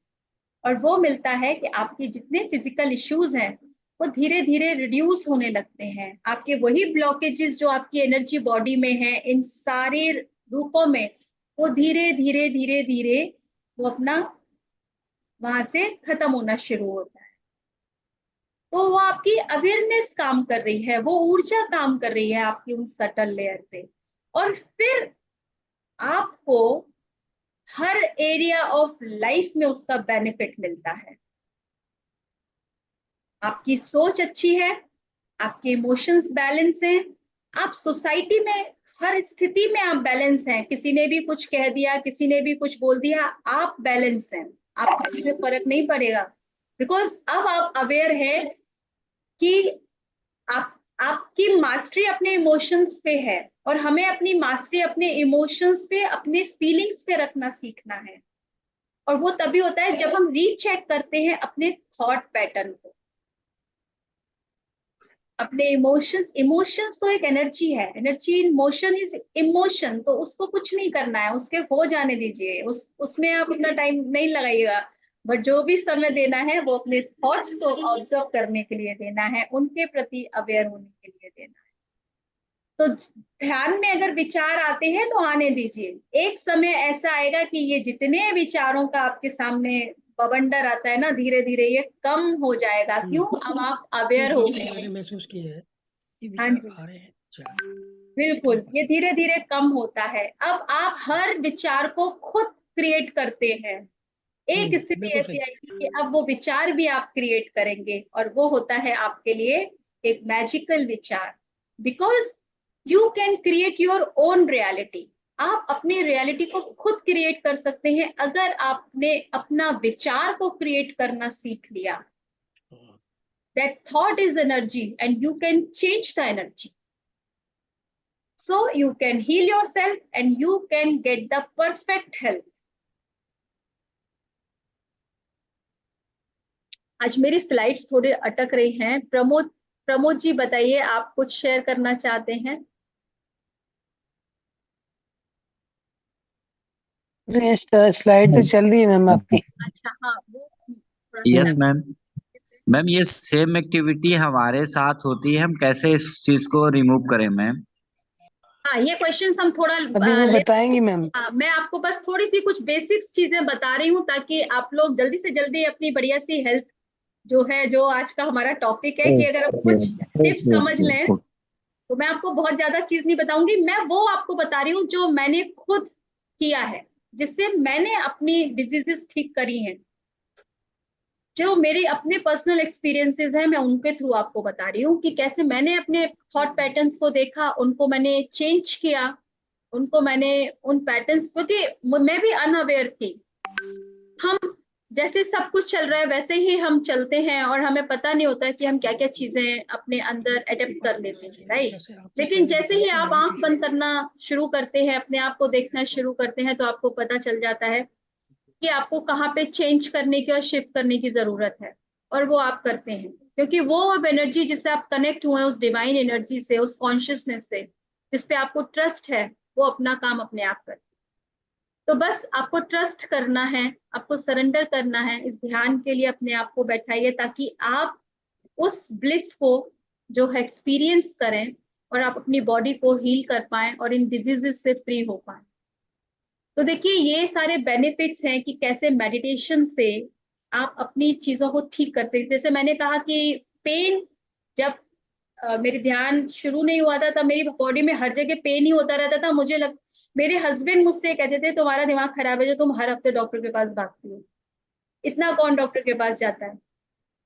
[SPEAKER 1] और वो मिलता है कि आपके जितने फिजिकल इश्यूज हैं वो धीरे धीरे रिड्यूस होने लगते हैं। आपके वही ब्लॉकेजेस जो आपकी एनर्जी बॉडी में है, इन सारे रूपों में, वो धीरे धीरे धीरे धीरे वो अपना वहां से खत्म होना शुरू होता है। तो वो आपकी अवेयरनेस काम कर रही है, वो ऊर्जा काम कर रही है आपकी उन सटल लेयर पे, और फिर आपको हर एरिया ऑफ लाइफ में उसका बेनिफिट मिलता है। आपकी सोच अच्छी है, आपके इमोशंस बैलेंस हैं, आप सोसाइटी में हर स्थिति में आप बैलेंस हैं। किसी ने भी कुछ कह दिया, किसी ने भी कुछ बोल दिया, आप बैलेंस हैं, आपको इससे फर्क नहीं पड़ेगा। बिकॉज अब आप अवेयर है कि आपकी मास्टरी अपने इमोशंस पे है, और हमें अपनी मास्टरी अपने इमोशंस पे, अपने फीलिंग्स पे रखना सीखना है। और वो तभी होता है जब हम रीचेक करते हैं अपने थॉट पैटर्न को, अपने इमोशंस। इमोशंस तो एक एनर्जी है, energy in motion is emotion, तो उसको कुछ नहीं करना है, उसके हो जाने दीजिए, उसमें आप अपना टाइम नहीं लगाइएगा। बट जो भी समय देना है वो अपने थॉट्स को ऑब्जर्व करने के लिए देना है, उनके प्रति अवेयर होने के लिए देना है। तो ध्यान में अगर विचार आते हैं तो आने दीजिए, एक समय ऐसा आएगा कि ये जितने विचारों का आपके सामने बवंडर आता है ना, धीरे धीरे ये कम हो जाएगा। क्यों? अब आप अवेयर हो गए
[SPEAKER 4] मैंने
[SPEAKER 1] हैं।
[SPEAKER 4] महसूस किया है कि
[SPEAKER 1] हाँ
[SPEAKER 4] विचार
[SPEAKER 1] जी,
[SPEAKER 4] आ रहे हैं।
[SPEAKER 1] बिल्कुल, ये धीरे धीरे कम होता है। अब आप हर विचार को खुद क्रिएट करते हैं। एक स्थिति
[SPEAKER 4] बिल्कुल
[SPEAKER 1] ऐसी
[SPEAKER 4] सही।
[SPEAKER 1] आएगी कि अब वो विचार भी आप क्रिएट करेंगे, और वो होता है आपके लिए एक मैजिकल विचार। Because you can create your own reality. आप अपनी रियलिटी को खुद क्रिएट कर सकते हैं अगर आपने अपना विचार को क्रिएट करना सीख लिया। That thought is energy and you can change the energy. So you can heal yourself and you can get the perfect health. आज मेरी स्लाइड्स थोड़े अटक रही हैं। प्रमोद जी बताइए, आप कुछ शेयर करना चाहते हैं?
[SPEAKER 2] स्लाइड तो चल रही है मैम आपकी।
[SPEAKER 1] अच्छा, हाँ, वो
[SPEAKER 7] यस मैम। मैम ये सेम एक्टिविटी हमारे साथ होती है, हम कैसे इस चीज को रिमूव करें मैम?
[SPEAKER 1] हाँ, ये क्वेश्चंस हम थोड़ा
[SPEAKER 2] अभी वो बताएंगी मैम।
[SPEAKER 1] मैं आपको बस थोड़ी सी कुछ बेसिक्स चीजें बता रही हूँ, ताकि आप लोग जल्दी से जल्दी अपनी बढ़िया सी हेल्थ जो है, जो आज का हमारा टॉपिक है, कि अगर आप कुछ टिप्स समझ लें, तो मैं आपको बहुत ज्यादा चीज नहीं बताऊंगी। मैं वो आपको बता रही हूँ जो मैंने खुद किया है, जिससे मैंने अपनी डिजीजेस ठीक करी हैं। जो मेरे अपने पर्सनल एक्सपीरियंसेस हैं, मैं उनके थ्रू आपको बता रही हूँ कि कैसे मैंने अपने थॉट पैटर्न्स को देखा, उनको मैंने चेंज किया, उनको मैंने उन पैटर्न्स, क्योंकि मैं भी अनअवेयर थी। हम जैसे सब कुछ चल रहा है वैसे ही हम चलते हैं, और हमें पता नहीं होता कि हम क्या क्या चीजें अपने अंदर एडेप्ट कर लेते हैं, राइट। लेकिन जैसे ही आप आंख बंद करना शुरू करते हैं, अपने आप को देखना शुरू करते हैं, तो आपको पता चल जाता है कि आपको कहाँ पे चेंज करने की और शिफ्ट करने की जरूरत है, और वो आप करते हैं। क्योंकि वो एनर्जी जिससे आप कनेक्ट हुए हैं, उस डिवाइन एनर्जी से, उस कॉन्शियसनेस से, जिस पे आपको ट्रस्ट है, वो अपना काम अपने आप करती है। तो बस आपको ट्रस्ट करना है, आपको सरेंडर करना है। इस ध्यान के लिए अपने आप को बैठाइए ताकि आप उस ब्लिस को जो है एक्सपीरियंस करें और आप अपनी बॉडी को हील कर पाएं और इन डिजीजेस से फ्री हो पाएं। तो देखिए ये सारे बेनिफिट्स हैं कि कैसे मेडिटेशन से आप अपनी चीजों को ठीक करते हैं। जैसे मैंने कहा कि पेन, जब मेरे ध्यान शुरू नहीं हुआ था तब मेरी बॉडी में हर जगह पेन ही होता रहता था। मेरे हस्बैंड मुझसे कहते थे तुम्हारा दिमाग खराब है जो तुम हर हफ्ते डॉक्टर के पास भागती हो, इतना कौन डॉक्टर के पास जाता है।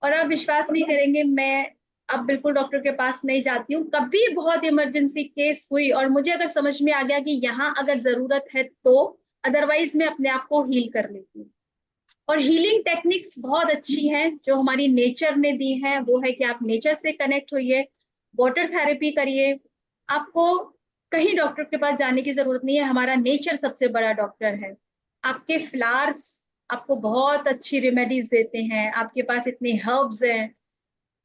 [SPEAKER 1] और आप विश्वास नहीं करेंगे, मैं अब बिल्कुल डॉक्टर के पास नहीं जाती हूँ। कभी बहुत इमरजेंसी केस हुई और मुझे अगर समझ में आ गया कि यहाँ अगर जरूरत है तो, अदरवाइज मैं अपने आप को हील कर लेती हूँ। और हीलिंग टेक्निक्स बहुत अच्छी हैं जो हमारी नेचर ने दी है। वो है कि आप नेचर से कनेक्ट होइए, वाटर थेरेपी करिए। आपको कहीं डॉक्टर के पास जाने की जरूरत नहीं है, हमारा नेचर सबसे बड़ा डॉक्टर है। आपके फ्लावर्स आपको बहुत अच्छी रेमेडीज देते हैं, आपके पास इतने हर्ब्स हैं।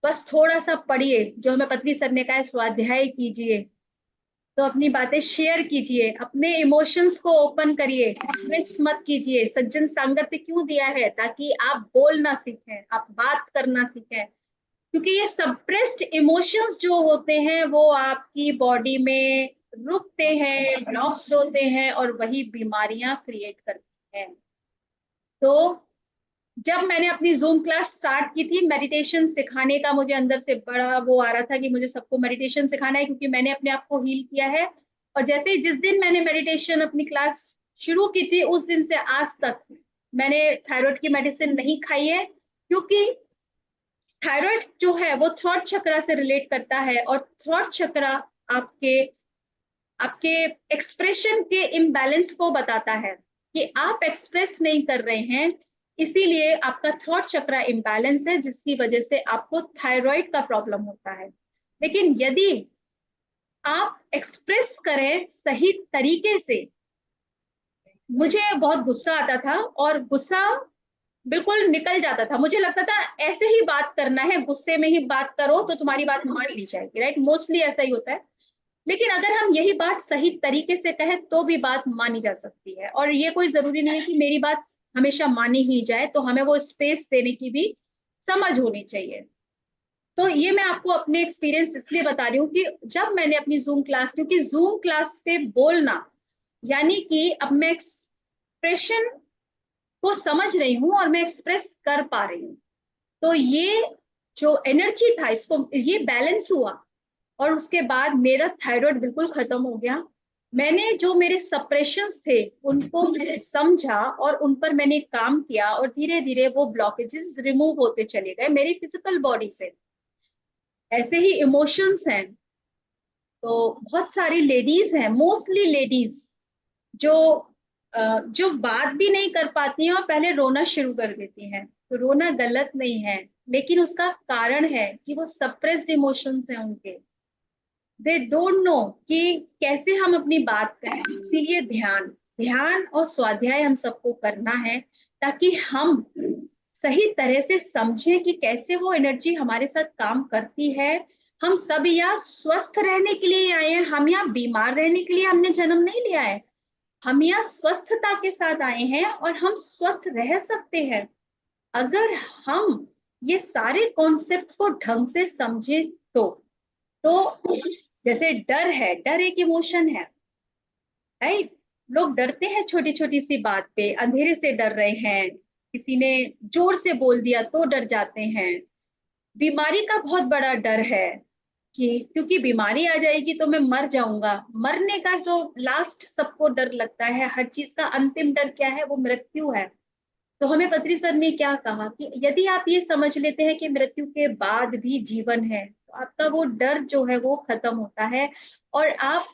[SPEAKER 1] बस थोड़ा सा पढ़िए, जो हमें पत्नी सर ने कहा है, स्वाध्याय कीजिए, तो अपनी बातें शेयर कीजिए, अपने इमोशंस को ओपन करिए, मिस मत कीजिए। सज्जन सांगत्य क्यों दिया है? ताकि आप बोलना सीखें, आप बात करना सीखें। क्योंकि ये सप्रेस्ड इमोशंस जो होते हैं वो आपकी बॉडी में रुकते हैं, ब्लॉक्ड होते हैं और वही बीमारियां क्रिएट करती हैं। तो जब मैंने अपनी जूम क्लास स्टार्ट की थी, मेडिटेशन सिखाने का मुझे अंदर से बड़ा वो आ रहा था कि मुझे सबको मेडिटेशन सिखाना है, क्योंकि मैंने अपने आप को हील किया है। और जैसे ही जिस दिन मैंने मेडिटेशन अपनी क्लास शुरू की थी, उस दिन से आज तक मैंने थायराइड की मेडिसिन नहीं खाई है। क्योंकि थायराइड जो है वो थ्रोट चक्रा से रिलेट करता है, और थ्रोट चक्रा आपके आपके एक्सप्रेशन के इम्बैलेंस को बताता है कि आप एक्सप्रेस नहीं कर रहे हैं, इसीलिए आपका थ्रोट चक्रा इम्बैलेंस है, जिसकी वजह से आपको थायराइड का प्रॉब्लम होता है। लेकिन यदि आप एक्सप्रेस करें सही तरीके से, मुझे बहुत गुस्सा आता था और गुस्सा बिल्कुल निकल जाता था। मुझे लगता था ऐसे ही बात करना है, गुस्से में ही बात करो तो तुम्हारी बात मान ली जाएगी, राइट? मोस्टली ऐसा ही होता है। लेकिन अगर हम यही बात सही तरीके से कहें तो भी बात मानी जा सकती है। और ये कोई जरूरी नहीं है कि मेरी बात हमेशा मानी ही जाए, तो हमें वो स्पेस देने की भी समझ होनी चाहिए। तो ये मैं आपको अपने एक्सपीरियंस इसलिए बता रही हूँ कि जब मैंने अपनी जूम क्लास, क्योंकि जूम क्लास पे बोलना यानी कि अब मैं एक्सप्रेशन को समझ रही हूँ और मैं एक्सप्रेस कर पा रही हूँ, तो ये जो एनर्जी था इसको, ये बैलेंस हुआ। और उसके बाद मेरा थायराइड बिल्कुल खत्म हो गया। मैंने जो मेरे सप्रेशंस थे उनको मैंने समझा और उन पर मैंने काम किया, और धीरे धीरे वो ब्लॉकेजेस रिमूव होते चले गए मेरी फिजिकल बॉडी से। ऐसे ही इमोशंस हैं, तो बहुत सारी लेडीज हैं, मोस्टली लेडीज जो बात भी नहीं कर पाती हैं और पहले रोना शुरू कर देती हैं। तो रोना गलत नहीं है, लेकिन उसका कारण है कि वो सप्रेस्ड इमोशंस हैं उनके। दे डोंट नो कि कैसे हम अपनी बात करें। इसीलिए ध्यान और स्वाध्याय हम सबको करना है, ताकि हम सही तरह से समझें कि कैसे वो एनर्जी हमारे साथ काम करती है। हम सब यहाँ स्वस्थ रहने के लिए आए हैं, हम यहाँ बीमार रहने के लिए हमने जन्म नहीं लिया है। हम यहाँ स्वस्थता के साथ आए हैं और हम स्वस्थ रह सकते हैं अगर हम ये सारे कॉन्सेप्ट्स को ढंग से समझे। तो जैसे डर है, डर एक इमोशन है, राइट? लोग डरते हैं छोटी छोटी सी बात पे, अंधेरे से डर रहे हैं, किसी ने जोर से बोल दिया तो डर जाते हैं। बीमारी का बहुत बड़ा डर है कि क्योंकि बीमारी आ जाएगी तो मैं मर जाऊंगा। मरने का जो लास्ट सबको डर लगता है, हर चीज का अंतिम डर क्या है? वो मृत्यु है। तो हमें पत्री सर ने क्या कहा कि यदि आप ये समझ लेते हैं कि मृत्यु के बाद भी जीवन है, तो आपका वो डर जो है वो खत्म होता है। और आप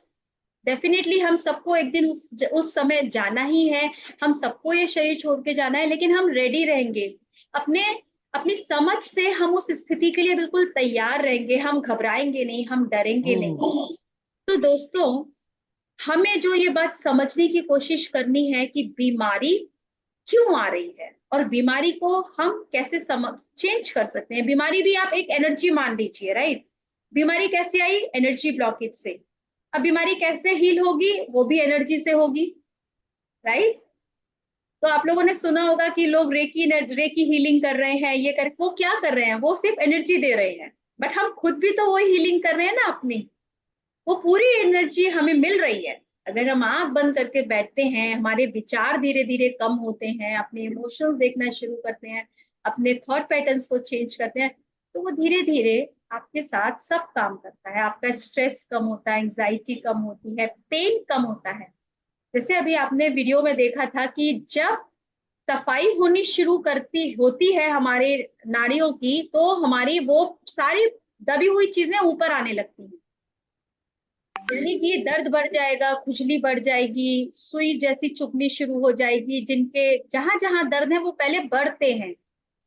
[SPEAKER 1] डेफिनेटली, हम सबको एक दिन उस समय जाना ही है, हम सबको ये शरीर छोड़ के जाना है, लेकिन हम रेडी रहेंगे। अपनी समझ से हम उस स्थिति के लिए बिल्कुल तैयार रहेंगे, हम घबराएंगे नहीं, हम डरेंगे नहीं। तो दोस्तों, हमें जो ये बात समझने की कोशिश करनी है कि बीमारी क्यों आ रही है और बीमारी को हम कैसे चेंज कर सकते हैं। बीमारी भी आप एक एनर्जी मान लीजिए, राइट। बीमारी कैसे आई? एनर्जी ब्लॉकेज से। अब बीमारी कैसे हील होगी? वो भी एनर्जी से होगी, राइट। तो आप लोगों ने सुना होगा कि लोग रेकी हीलिंग कर रहे हैं, ये कर, वो क्या कर रहे हैं? वो सिर्फ एनर्जी दे रहे हैं, बट हम खुद भी तो वही हीलिंग कर रहे हैं ना अपनी। वो पूरी एनर्जी हमें मिल रही है। अगर हम आंख बंद करके बैठते हैं, हमारे विचार धीरे धीरे कम होते हैं, अपने इमोशंस देखना शुरू करते हैं, अपने थॉट पैटर्न्स को चेंज करते हैं, तो वो धीरे धीरे आपके साथ सब काम करता है। आपका स्ट्रेस कम होता है, एंजाइटी कम होती है, पेन कम होता है। जैसे अभी आपने वीडियो में देखा था कि जब सफाई होनी शुरू होती है हमारे नाड़ियों की, तो हमारी वो सारी दबी हुई चीजें ऊपर आने लगती हैं। यानी कि दर्द बढ़ जाएगा, खुजली बढ़ जाएगी, सुई जैसी चुभनी शुरू हो जाएगी। जिनके जहां जहां दर्द है वो पहले बढ़ते हैं,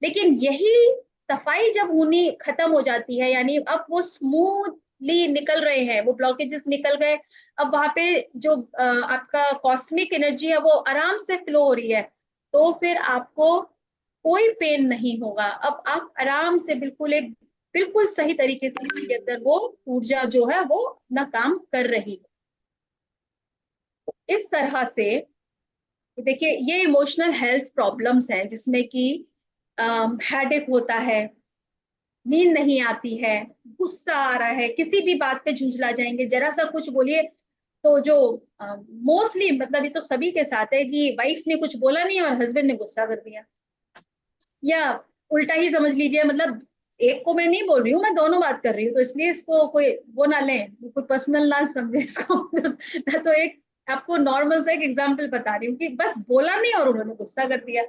[SPEAKER 1] लेकिन यही सफाई जब होनी खत्म हो जाती है, यानी अब वो स्मूथली निकल रहे हैं, वो ब्लॉकेजेस निकल गए, अब वहां पे जो आपका कॉस्मिक एनर्जी है वो आराम से फ्लो हो रही है, तो फिर आपको कोई पेन नहीं होगा। अब आप आराम से बिल्कुल सही तरीके से आपके अंदर वो ऊर्जा जो है वो अपना काम कर रही है। इस तरह से देखिए, ये इमोशनल हेल्थ प्रॉब्लम्स हैं जिसमें कि हेडेक होता है, नींद नहीं आती है, गुस्सा आ रहा है, किसी भी बात पे झुंझला जाएंगे, जरा सा कुछ बोलिए तो जो मोस्टली मतलब ये तो सभी के साथ है कि वाइफ ने कुछ बोला नहीं और हस्बैंड ने गुस्सा कर दिया, या उल्टा ही समझ लीजिए। मतलब एक को मैं नहीं बोल रही हूँ, मैं दोनों बात कर रही हूँ, तो इसलिए इसको कोई वो ना लें, कोई पर्सनल ना समझे इसको। मैं तो एक आपको नॉर्मल सा एक एग्जांपल बता रही हूँ कि बस बोला नहीं और उन्होंने गुस्सा कर दिया।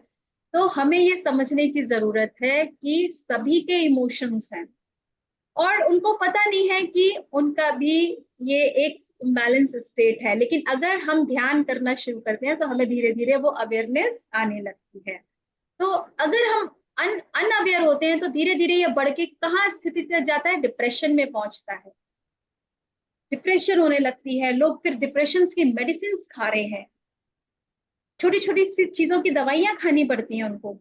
[SPEAKER 1] तो हमें ये समझने की जरूरत है कि सभी के इमोशंस हैं और उनको पता नहीं है कि उनका भी ये एक इम्बैलेंस स्टेट है, लेकिन अगर हम ध्यान करना शुरू करते हैं तो हमें धीरे धीरे वो अवेयरनेस आने लगती है। तो अगर हम अनअवेयर होते हैं तो धीरे धीरे ये बढ़ के कहाँ स्थिति तक जाता है? डिप्रेशन में पहुंचता है, डिप्रेशन होने लगती है, लोग फिर डिप्रेशन की मेडिसिन खा रहे हैं, छोटी छोटी सी चीजों की दवाइयां खानी पड़ती हैं उनको,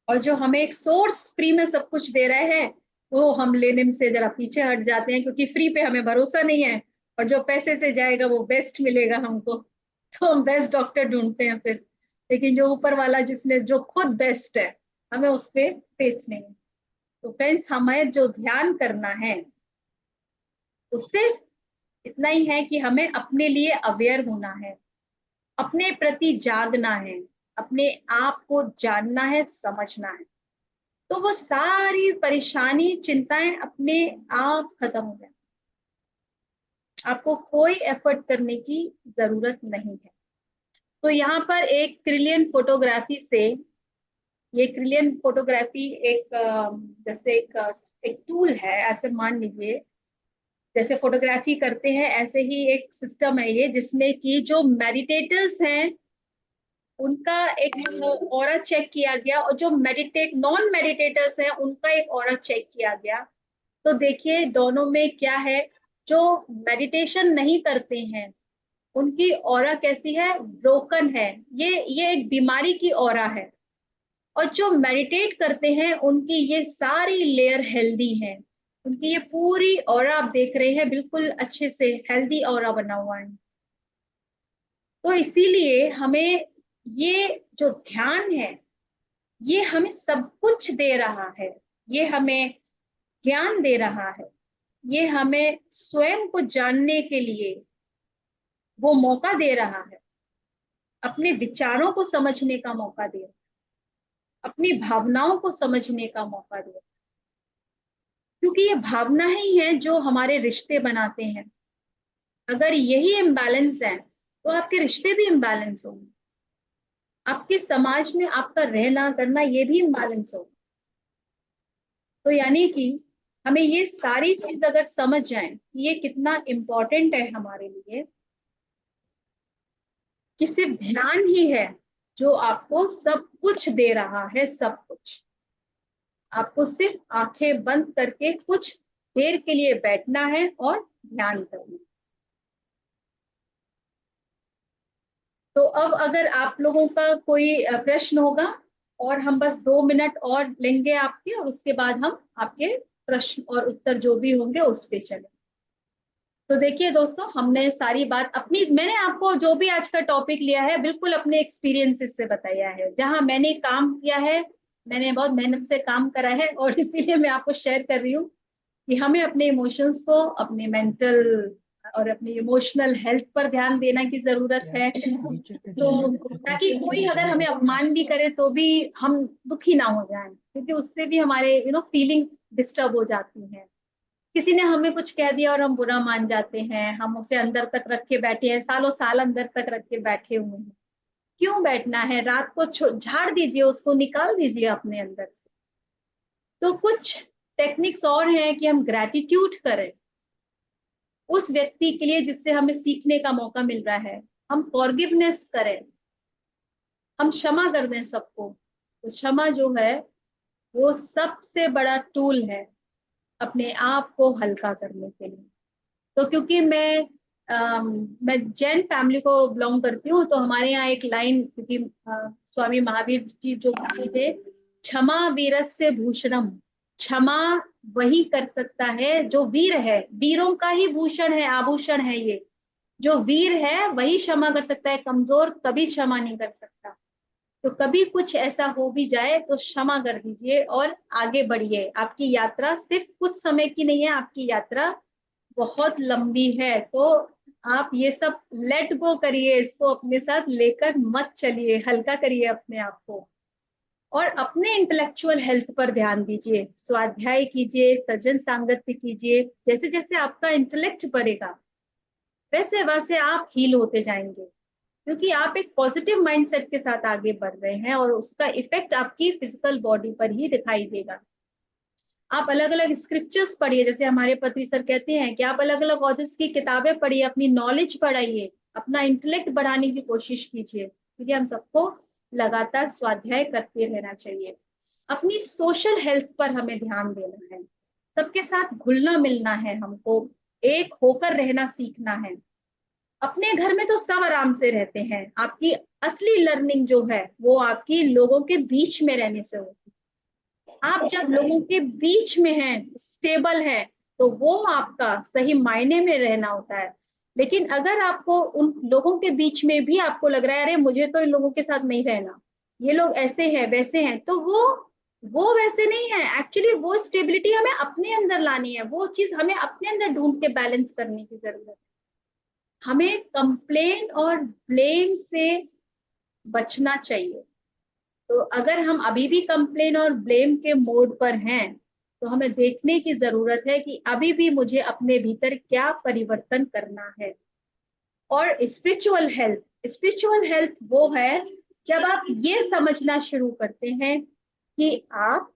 [SPEAKER 1] और जो हमें एक सोर्स फ्री में सब कुछ दे रहे हैं वो हम लेने से जरा पीछे हट जाते हैं, क्योंकि फ्री पे हमें भरोसा नहीं है, और जो पैसे से जाएगा वो बेस्ट मिलेगा हमको, तो हम बेस्ट डॉक्टर ढूंढते हैं फिर। लेकिन जो ऊपर वाला जिसने जो खुद बेस्ट है, हमें उस पर फेथ नहीं है। तो फ्रेंड्स, हमें जो ध्यान करना है वो सिर्फ इतना ही है कि हमें अपने लिए अवेयर होना है, अपने प्रति जागना है, अपने आप को जानना है, समझना है, तो वो सारी परेशानी चिंताएं अपने आप खत्म हो जाए। आपको कोई एफर्ट करने की जरूरत नहीं है। तो यहाँ पर एक क्रिलियन फोटोग्राफी से, ये क्रिलियन फोटोग्राफी एक जैसे एक टूल है, ऐसे मान लीजिए जैसे फोटोग्राफी करते हैं ऐसे ही एक सिस्टम है ये, जिसमें कि जो मेडिटेटर्स हैं उनका एक ऑरा चेक किया गया, और जो नॉन मेडिटेटर्स हैं उनका एक ऑरा चेक किया गया। तो देखिए दोनों में क्या है, जो मेडिटेशन नहीं करते हैं उनकी ऑरा कैसी है? ब्रोकन है, ये एक बीमारी की ऑरा है। और जो मेडिटेट करते हैं उनकी ये सारी लेयर हेल्दी है, उनकी ये पूरी ऑरा आप देख रहे हैं बिल्कुल अच्छे से हेल्दी ऑरा बना हुआ है। तो इसीलिए हमें ये जो ध्यान है ये हमें सब कुछ दे रहा है, ये हमें ज्ञान दे रहा है, ये हमें स्वयं को जानने के लिए वो मौका दे रहा है, अपने विचारों को समझने का मौका दे रहा है, अपनी भावनाओं को समझने का मौका दे रहा है, क्योंकि ये भावना ही है जो हमारे रिश्ते बनाते हैं। अगर यही इम्बैलेंस है तो आपके रिश्ते भी इम्बैलेंस होंगे, आपके समाज में आपका रहना करना ये भी इम्बैलेंस होगा। तो यानी कि हमें ये सारी चीज अगर समझ जाए कि ये कितना इम्पोर्टेंट है हमारे लिए, कि सिर्फ ध्यान ही है जो आपको सब कुछ दे रहा है, सब कुछ। आपको सिर्फ आंखें बंद करके कुछ देर के लिए बैठना है और ध्यान करना। तो अब अगर आप लोगों का कोई प्रश्न होगा और हम बस 2 मिनट और लेंगे आपके, और उसके बाद हम आपके प्रश्न और उत्तर जो भी होंगे उस पे चले। तो देखिए दोस्तों, हमने सारी बात अपनी, मैंने आपको जो भी आज का टॉपिक लिया है बिल्कुल अपने एक्सपीरियंसेस से बताया है, जहां मैंने काम किया है, मैंने बहुत मेहनत से काम करा है, और इसीलिए मैं आपको शेयर कर रही हूँ कि हमें अपने इमोशंस को, अपने मेंटल और अपनी इमोशनल हेल्थ पर ध्यान देना की जरूरत है। तो ताकि कोई अगर हमें अपमान भी करे तो भी हम दुखी ना हो जाएं, क्योंकि उससे भी हमारे फीलिंग डिस्टर्ब हो जाती है। किसी ने हमें कुछ कह दिया और हम बुरा मान जाते हैं, हम उसे अंदर तक रख के बैठे हैं, सालों साल अंदर तक रख के बैठे हुए हैं। क्यों बैठना है? रात को झाड़ दीजिए, उसको निकाल दीजिए अपने अंदर से। तो कुछ टेक्निक्स और हैं कि हम ग्रैटिट्यूड करें उस व्यक्ति के लिए जिससे हमें सीखने का मौका मिल रहा है, हम फॉरगिवनेस करें, हम क्षमा कर दें सबको। तो क्षमा जो है वो सबसे बड़ा टूल है अपने आप को हल्का करने के लिए। तो क्योंकि मैं जैन फैमिली को बिलोंग करती हूँ, तो हमारे यहाँ एक लाइन, क्योंकि स्वामी महावीर जी जो कहते थे, क्षमा वीरस्य भूषणम, क्षमा वही कर सकता है जो वीर है, वीरों का ही भूषण है, आभूषण है ये। जो वीर है वही क्षमा कर सकता है, कमजोर कभी क्षमा नहीं कर सकता। तो कभी कुछ ऐसा हो भी जाए तो क्षमा कर दीजिए और आगे बढ़िए। आपकी यात्रा सिर्फ कुछ समय की नहीं है, आपकी यात्रा बहुत लंबी है। तो आप ये सब लेट गो करिए, इसको अपने साथ लेकर मत चलिए, हल्का करिए अपने आप को, और अपने इंटेलेक्चुअल हेल्थ पर ध्यान दीजिए। स्वाध्याय कीजिए, सज्जन सांगत्य कीजिए। जैसे जैसे आपका इंटेलेक्ट बढ़ेगा वैसे वैसे आप हील होते जाएंगे, क्योंकि आप एक पॉजिटिव माइंडसेट के साथ आगे बढ़ रहे हैं, और उसका इफेक्ट आपकी फिजिकल बॉडी पर ही दिखाई देगा। आप अलग अलग स्क्रिप्चर्स पढ़िए, जैसे हमारे पत्री सर कहते हैं कि आप अलग अलग ऑथर्स की किताबें पढ़िए, अपनी नॉलेज बढ़ाइए, अपना इंटेलेक्ट बढ़ाने की कोशिश कीजिए, क्योंकि हम सबको लगातार स्वाध्याय करते रहना चाहिए। अपनी सोशल हेल्थ पर हमें ध्यान देना है, सबके साथ घुलना मिलना है, हमको एक होकर रहना सीखना है। अपने घर में तो सब आराम से रहते हैं, आपकी असली लर्निंग जो है वो आपकी लोगों के बीच में रहने से होती है। आप जब लोगों के बीच में हैं, स्टेबल है, तो वो आपका सही मायने में रहना होता है। लेकिन अगर आपको उन लोगों के बीच में भी आपको लग रहा है अरे मुझे तो इन लोगों के साथ नहीं रहना, ये लोग ऐसे हैं वैसे हैं, तो वो वैसे नहीं है। एक्चुअली वो स्टेबिलिटी हमें अपने अंदर लानी है, वो चीज हमें अपने अंदर ढूंढ के बैलेंस करने की जरूरत है। हमें कंप्लेन और ब्लेम से बचना चाहिए। तो अगर हम अभी भी कंप्लेन और ब्लेम के मोड पर हैं, तो हमें देखने की जरूरत है कि अभी भी मुझे अपने भीतर क्या परिवर्तन करना है। और स्पिरिचुअल हेल्थ वो है जब आप ये समझना शुरू करते हैं कि आप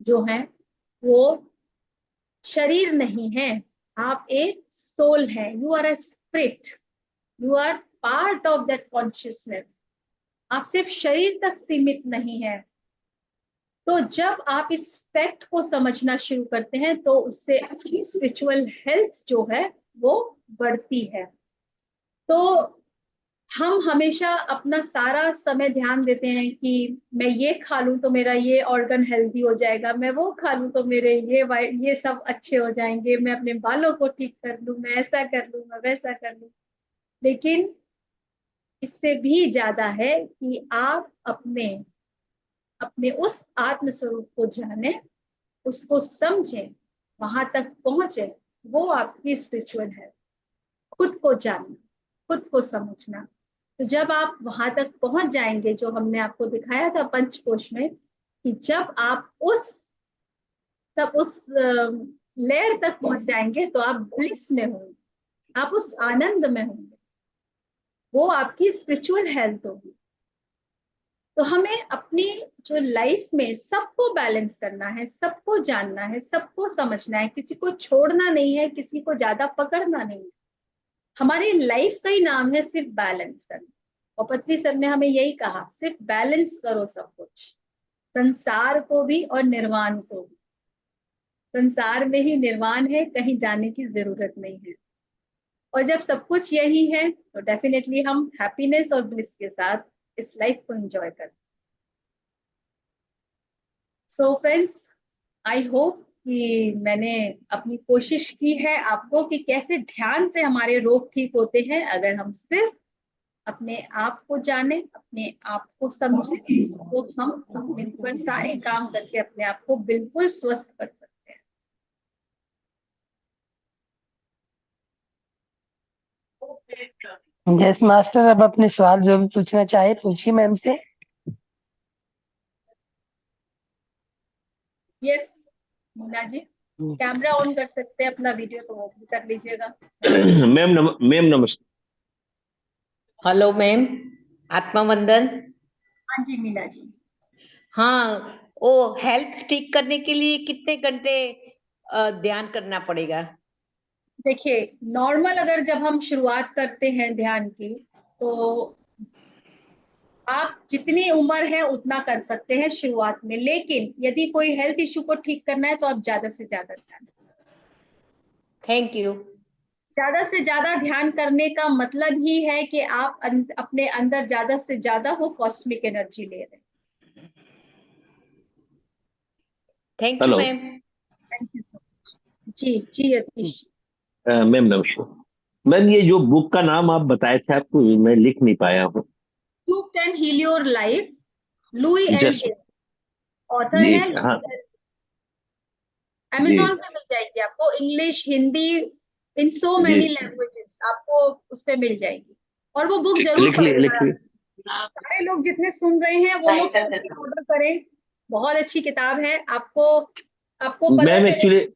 [SPEAKER 1] जो हैं वो शरीर नहीं है, आप एक सोल है, you are a spirit, you are part of that consciousness. आप सिर्फ शरीर तक सीमित नहीं है। तो जब आप इस फैक्ट को समझना शुरू करते हैं तो उससे आपकी स्पिरिचुअल हेल्थ जो है वो बढ़ती है। तो हम हमेशा अपना सारा समय ध्यान देते हैं कि मैं ये खा लूं तो मेरा ये ऑर्गन हेल्दी हो जाएगा, मैं वो खा लूं तो मेरे ये सब अच्छे हो जाएंगे, मैं अपने बालों को ठीक कर लूं, मैं ऐसा कर लूं, मैं वैसा कर लूं। लेकिन इससे भी ज्यादा है कि आप अपने अपने उस आत्म स्वरूप को जाने, उसको समझें, वहां तक पहुंचे। वो आपकी स्पिरिचुअल है, खुद को जानना, खुद को समझना। तो जब आप वहां तक पहुंच जाएंगे, जो हमने आपको दिखाया था पंचकोश में, कि जब आप उस लेयर तक पहुंच जाएंगे तो आप ब्लिस में होंगे, आप उस आनंद में होंगे, वो आपकी स्पिरिचुअल हेल्थ होगी। तो हमें अपनी जो लाइफ में सबको बैलेंस करना है, सबको जानना है, सबको समझना है, किसी को छोड़ना नहीं है, किसी को ज्यादा पकड़ना नहीं है। हमारी लाइफ का ही नाम है सिर्फ बैलेंस करना। और पत्री सर ने हमें यही कहा, सिर्फ बैलेंस करो सब कुछ, संसार को भी और निर्वाण को भी। संसार में ही निर्वाण है, कहीं जाने की जरूरत नहीं है। और जब सब कुछ यही है तो डेफिनेटली हम हैप्पीनेस और ब्लिस के साथ इस लाइफ को एंजॉय करें। सो फ्रेंड्स, आई होप कि मैंने अपनी कोशिश की है आपको कि कैसे ध्यान से हमारे रोग ठीक होते हैं अगर हम सिर्फ अपने आप को जाने, अपने आप को समझे, तो हम अपने ऊपर सारे काम करके अपने आप को बिल्कुल स्वस्थ कर सकते हैं।
[SPEAKER 2] यस मास्टर, अब अपने सवाल जो भी पूछना चाहे पूछिए मैम से।
[SPEAKER 1] Yes Meena ji, camera on कर सकते हैं अपना, वीडियो तो ऑफ भी कर लीजिएगा।
[SPEAKER 3] मैम नमस्ते।
[SPEAKER 8] हेलो मैम, आत्मा वंदन।
[SPEAKER 1] हाँ जी मीना जी।
[SPEAKER 8] हाँ, वो हेल्थ ठीक करने के लिए कितने घंटे ध्यान करना पड़ेगा?
[SPEAKER 1] देखिए, नॉर्मल अगर जब हम शुरुआत करते हैं ध्यान की, तो आप जितनी उम्र है उतना कर सकते हैं शुरुआत में, लेकिन यदि कोई हेल्थ इश्यू को ठीक करना है तो आप ज्यादा से ज्यादा ध्यान।
[SPEAKER 8] Thank you.
[SPEAKER 1] ज्यादा से ज्यादा ध्यान करने का मतलब ही है कि आप अपने अंदर ज्यादा से ज्यादा वो कॉस्मिक एनर्जी ले रहे हैं।
[SPEAKER 8] Thank you
[SPEAKER 3] hello
[SPEAKER 8] ma'am.
[SPEAKER 1] Thank you so much. जी जी यतीश।
[SPEAKER 3] मैम नमस्ते। मैम ये जो बुक का नाम आप बताए थे आपको, मैं लिख नहीं पाया हूँ।
[SPEAKER 1] You can heal your life, Louise L
[SPEAKER 3] just
[SPEAKER 1] गेल, ऑथर
[SPEAKER 3] जी
[SPEAKER 1] है।
[SPEAKER 3] हाँ
[SPEAKER 1] अमेजोन
[SPEAKER 3] जी
[SPEAKER 1] पे मिल जाएगी आपको, इंग्लिश, हिंदी, इन सो
[SPEAKER 3] जी
[SPEAKER 1] मेनी लैंग्वेजेस आपको उस पे मिल जाएगी। और वो बुक जरूर
[SPEAKER 3] लिख लिए
[SPEAKER 1] पढ़ेगा। सारे लोग जितने सुन रहे हैं वो लोग ऑर्डर करें, बहुत अच्छी किताब है। आपको आपको पता
[SPEAKER 3] मैम
[SPEAKER 1] चले।
[SPEAKER 3] एक्चुअली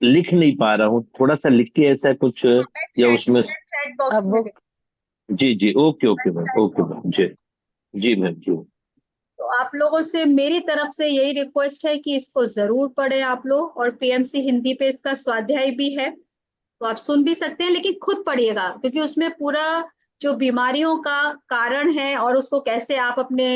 [SPEAKER 3] लिख नहीं पा रहा हूँ, थोड़ा सा लिख के ऐसा कुछ या उसमें।
[SPEAKER 1] मैं चैट बॉक्स
[SPEAKER 2] अब
[SPEAKER 1] में
[SPEAKER 2] वो
[SPEAKER 3] जी जी okay okay ma'am, okay ma'am जी। जी मैम जी।
[SPEAKER 1] तो आप लोगों से मेरी तरफ से यही रिक्वेस्ट है कि इसको जरूर पढ़ें आप लोग। और पीएमसी हिंदी पे इसका स्वाध्याय भी है, तो आप सुन भी सकते हैं, लेकिन खुद पढ़िएगा, क्योंकि उसमें पूरा जो बीमारियों का कारण है और उसको कैसे आप अपने